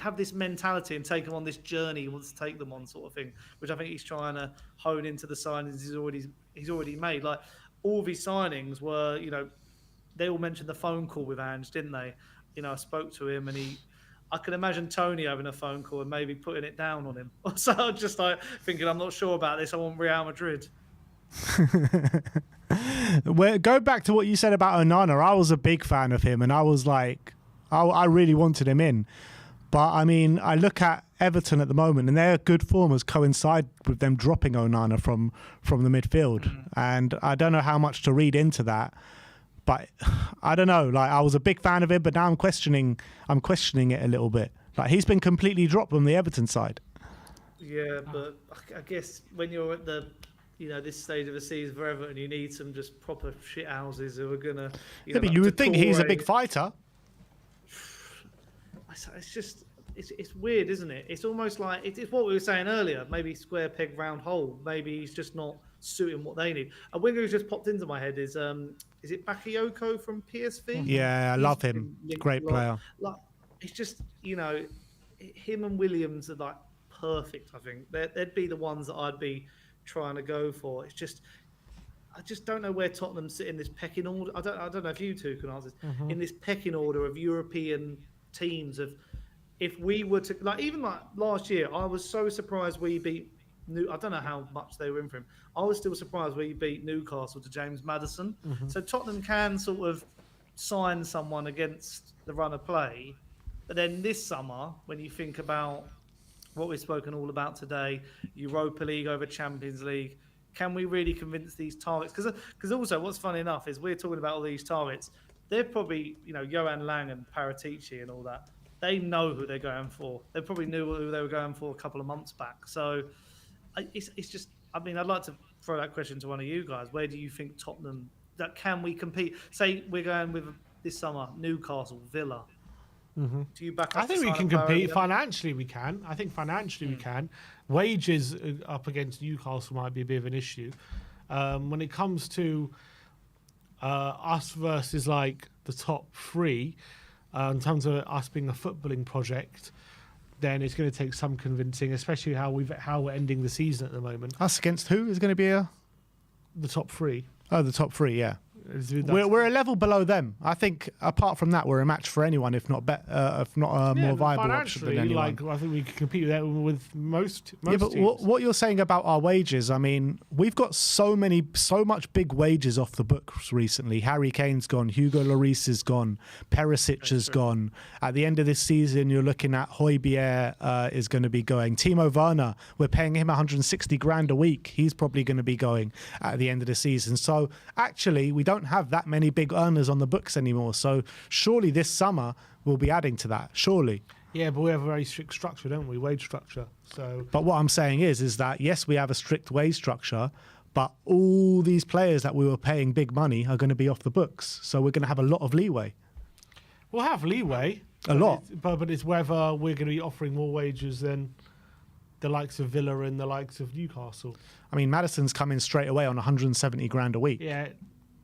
have this mentality and take them on this journey he wants to take them on, sort of thing, which I think he's trying to hone into the signings he's already made. Like all of his signings were, they all mentioned the phone call with Ange, didn't they? I spoke to him and I can imagine Tony having a phone call and maybe putting it down on him. So I'm just like thinking, I'm not sure about this. I want Real Madrid. Go back to what you said about Onana. I was a big fan of him, and I was like, I really wanted him in. But I mean, I look at Everton at the moment, and their good form has coincided with them dropping Onana from the midfield. And I don't know how much to read into that. But I don't know. Like, I was a big fan of him, but now I'm questioning it a little bit. Like, he's been completely dropped from the Everton side. Yeah, but I guess when you're at the, this stage of the season for Everton, you need some just proper shit houses who are gonna. Yeah, but you would think he's a big fighter. It's just, it's weird, isn't it? It's almost like it's what we were saying earlier. Maybe square peg round hole. Maybe he's just not suiting what they need. A winger who's just popped into my head is it Bakayoko from PSV? Yeah, I love him. Great player. Like, it's just, him and Williams are like perfect. I think they'd be the ones that I'd be trying to go for. It's just, I just don't know where Tottenham sit in this pecking order. I don't know if you two can answer this. In this pecking order of European teams. Of if we were to even last year, I was so surprised we beat I don't know how much they were in for him. I was still surprised we beat Newcastle to James Maddison. So Tottenham can sort of sign someone against the run of play. But then this summer, when you think about what we've spoken all about today, Europa League over Champions League, can we really convince these targets? Because also what's funny enough is we're talking about all these targets. They're probably, Johan Lang and Paratici and all that. They know who they're going for. They probably knew who they were going for a couple of months back. So it's just, I mean, I'd like to throw that question to one of you guys. Where do you think Tottenham, that can we compete? Say we're going with this summer, Newcastle, Villa. Do you back up? I think we can compete. Financially, we can. I think financially we can. Wages up against Newcastle might be a bit of an issue. When it comes to us versus like the top three, in terms of us being a footballing project, then it's going to take some convincing, especially how we're ending the season at the moment. Us against who is going to be the top three? Oh, the top three, yeah. We're a level below them. I think apart from that, we're a match for anyone, if not more viable option than anyone. I think we can compete with most yeah, but teams. What you're saying about our wages, I mean, we've got so much big wages off the books recently. Harry Kane's gone, Hugo Lloris is gone, Perisic has gone. At the end of this season, you're looking at Højbjerg is going to be going. Timo Werner, we're paying him 160 grand a week. He's probably going to be going at the end of the season. So actually, we don't have that many big earners on the books anymore. So surely this summer we'll be adding to that. Surely. Yeah, but we have a very strict structure, don't we? Wage structure. So. But what I'm saying is that yes, we have a strict wage structure, but all these players that we were paying big money are going to be off the books. So we're going to have a lot of leeway. We'll have leeway. A lot. But it's whether we're going to be offering more wages than the likes of Villa and the likes of Newcastle. I mean, Maddison's coming straight away on 170 grand a week.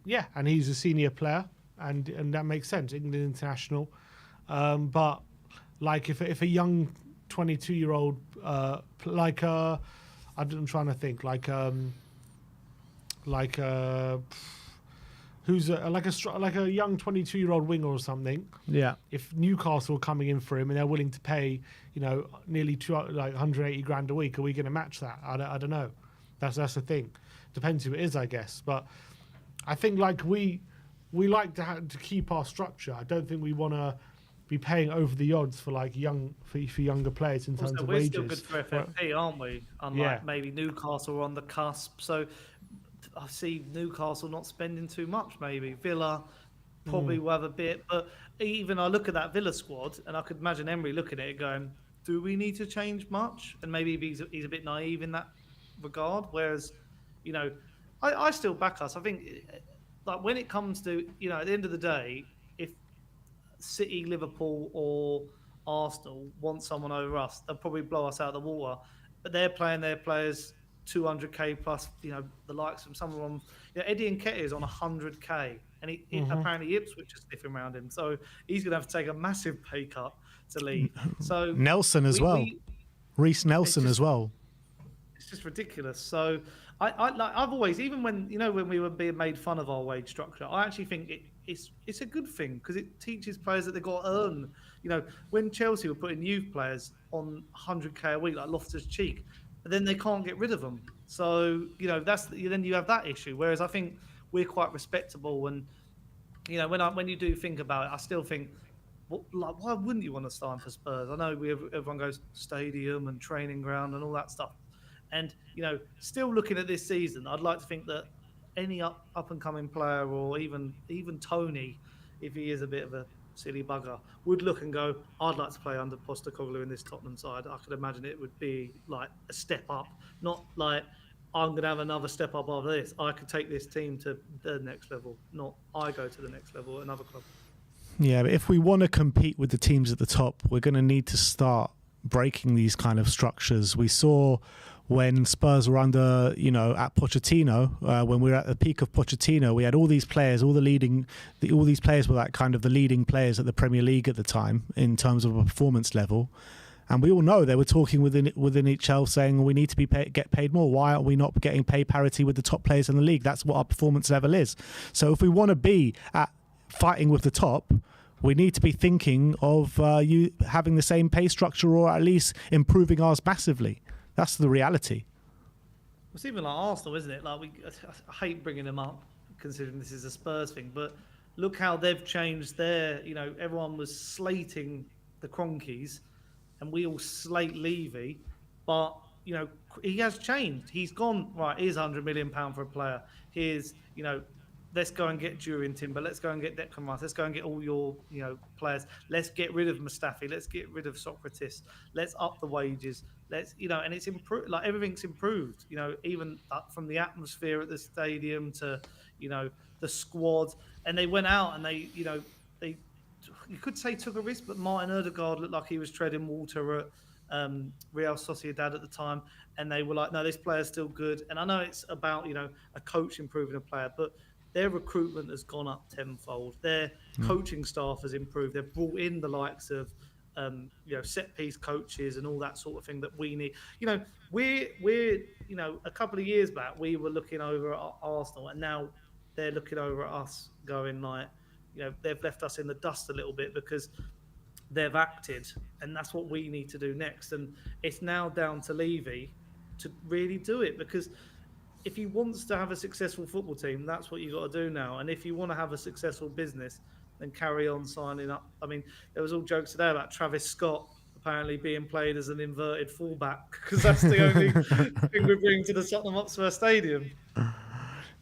Yeah, and he's a senior player, and that makes sense. England international, but like if a young 22-year-old, I'm trying to think who's like a young 22-year-old winger or something. Yeah. If Newcastle are coming in for him and they're willing to pay, nearly 180 grand a week, are we going to match that? I don't know. That's the thing. Depends who it is, I guess. But I think we like to keep our structure. I don't think we want to be paying over the odds for younger players in terms of we're wages. Still good for FFP, aren't we? Unlike maybe Newcastle are on the cusp. So I see Newcastle not spending too much. Maybe Villa probably will have a bit. But even I look at that Villa squad, and I could imagine Emery looking at it going, "Do we need to change much?" And maybe he's a bit naive in that regard. Whereas, I still back us. I think, like when it comes to, at the end of the day, if City, Liverpool, or Arsenal want someone over us, they'll probably blow us out of the water. But they're playing their players 200k plus. The likes of some of them. Eddie Nketiah is on 100k, and he apparently Ipswich is sniffing around him. So he's going to have to take a massive pay cut to leave. So Nelson as well, Reece Nelson as well. It's just ridiculous. So I've always, even when when we were being made fun of our wage structure, I actually think it's a good thing because it teaches players that they've got to earn. You know, when Chelsea were putting youth players on 100k a week, like Loftus-Cheek, but then they can't get rid of them. So, you know, then you have that issue. Whereas I think we're quite respectable, and you know, when you do think about it, I still think, why wouldn't you want to sign for Spurs? I know everyone goes stadium and training ground and all that stuff, and you know, still looking at this season, I'd like to think that any up and coming player, or even Tony, if he is a bit of a silly bugger, would look and go, I'd like to play under Postecoglou in this Tottenham side. I could imagine it would be like a step up, not like I'm going to have another step up after this. I could take this team to the next level, not I go to the next level at another club. Yeah, but if we want to compete with the teams at the top, we're going to need to start breaking these kind of structures. We saw when Spurs were under, you know, at Pochettino, when we were at the peak of Pochettino, we had all these players, all these players were like kind of the leading players at the Premier League at the time in terms of a performance level. And we all know they were talking within each other saying we need to get paid more. Why are we not getting pay parity with the top players in the league? That's what our performance level is. So if we want to be at fighting with the top, we need to be thinking of you having the same pay structure, or at least improving ours massively. That's the reality. It's even like Arsenal, isn't it? Like I hate bringing them up, considering this is a Spurs thing, but look how they've changed their. You know, everyone was slating the Cronkies, and we all slate Levy, but you know he has changed. He's gone right. Here's £100 million for a player. Here's, you know, let's go and get Jurien Timber. Let's go and get Declan Rice. Let's go and get all your, you know, players. Let's get rid of Mustafi. Let's get rid of Socrates. Let's up the wages. Let's, you know, and it's improved. Like everything's improved. You know, even from the atmosphere at the stadium to, you know, the squad. And they went out and they, you know, you could say took a risk, but Martin Ødegaard looked like he was treading water at Real Sociedad at the time, and they were like, no, this player's still good. And I know it's about, you know, a coach improving a player, but their recruitment has gone up tenfold. Their coaching staff has improved. They've brought in the likes of, you know, set piece coaches and all that sort of thing that we need. You know, we're you know, a couple of years back we were looking over at Arsenal, and now they're looking over at us, going like, you know, they've left us in the dust a little bit because they've acted, and that's what we need to do next. And it's now down to Levy to really do it, because if he wants to have a successful football team, that's what you've got to do now. And if you want to have a successful business, then carry on signing up. I mean, there was all jokes today about Travis Scott apparently being played as an inverted fullback, because that's the only thing we bring to the Tottenham Hotspur Stadium.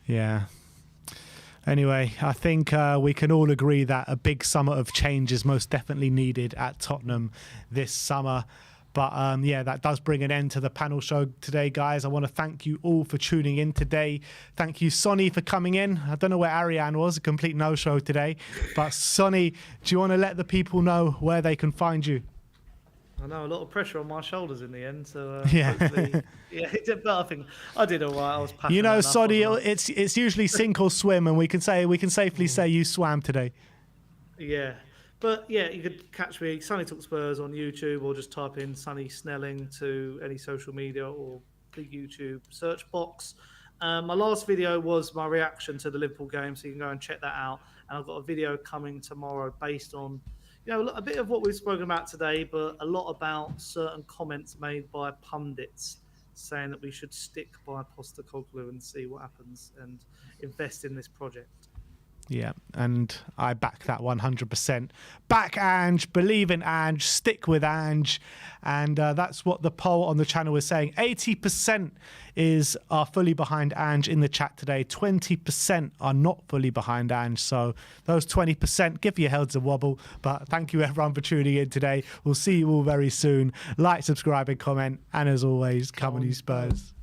Yeah. Anyway, I think we can all agree that a big summer of change is most definitely needed at Tottenham this summer. But yeah, that does bring an end to the panel show today, guys. I want to thank you all for tuning in today. Thank you, Sonny, for coming in. I don't know where Ariane was, a complete no-show today. But Sonny, do you want to let the people know where they can find you? I know, a lot of pressure on my shoulders in the end. So yeah, but I think I did all right. I was passing. You know, Sonny, it's usually sink or swim, and we can safely say you swam today. Yeah. But yeah, you could catch me, Sonny Talk Spurs, on YouTube, or just type in Sonny Snelling to any social media or the YouTube search box. My last video was my reaction to the Liverpool game, so you can go and check that out. And I've got a video coming tomorrow based on, you know, a bit of what we've spoken about today, but a lot about certain comments made by pundits saying that we should stick by Postecoglou and see what happens and invest in this project. Yeah, and I back that 100%. Back Ange, believe in Ange, stick with Ange. And that's what the poll on the channel is saying. 80% are fully behind Ange in the chat today. 20% are not fully behind Ange. So those 20%, give your heads a wobble. But thank you, everyone, for tuning in today. We'll see you all very soon. Like, subscribe, and comment. And as always, come on, you Spurs.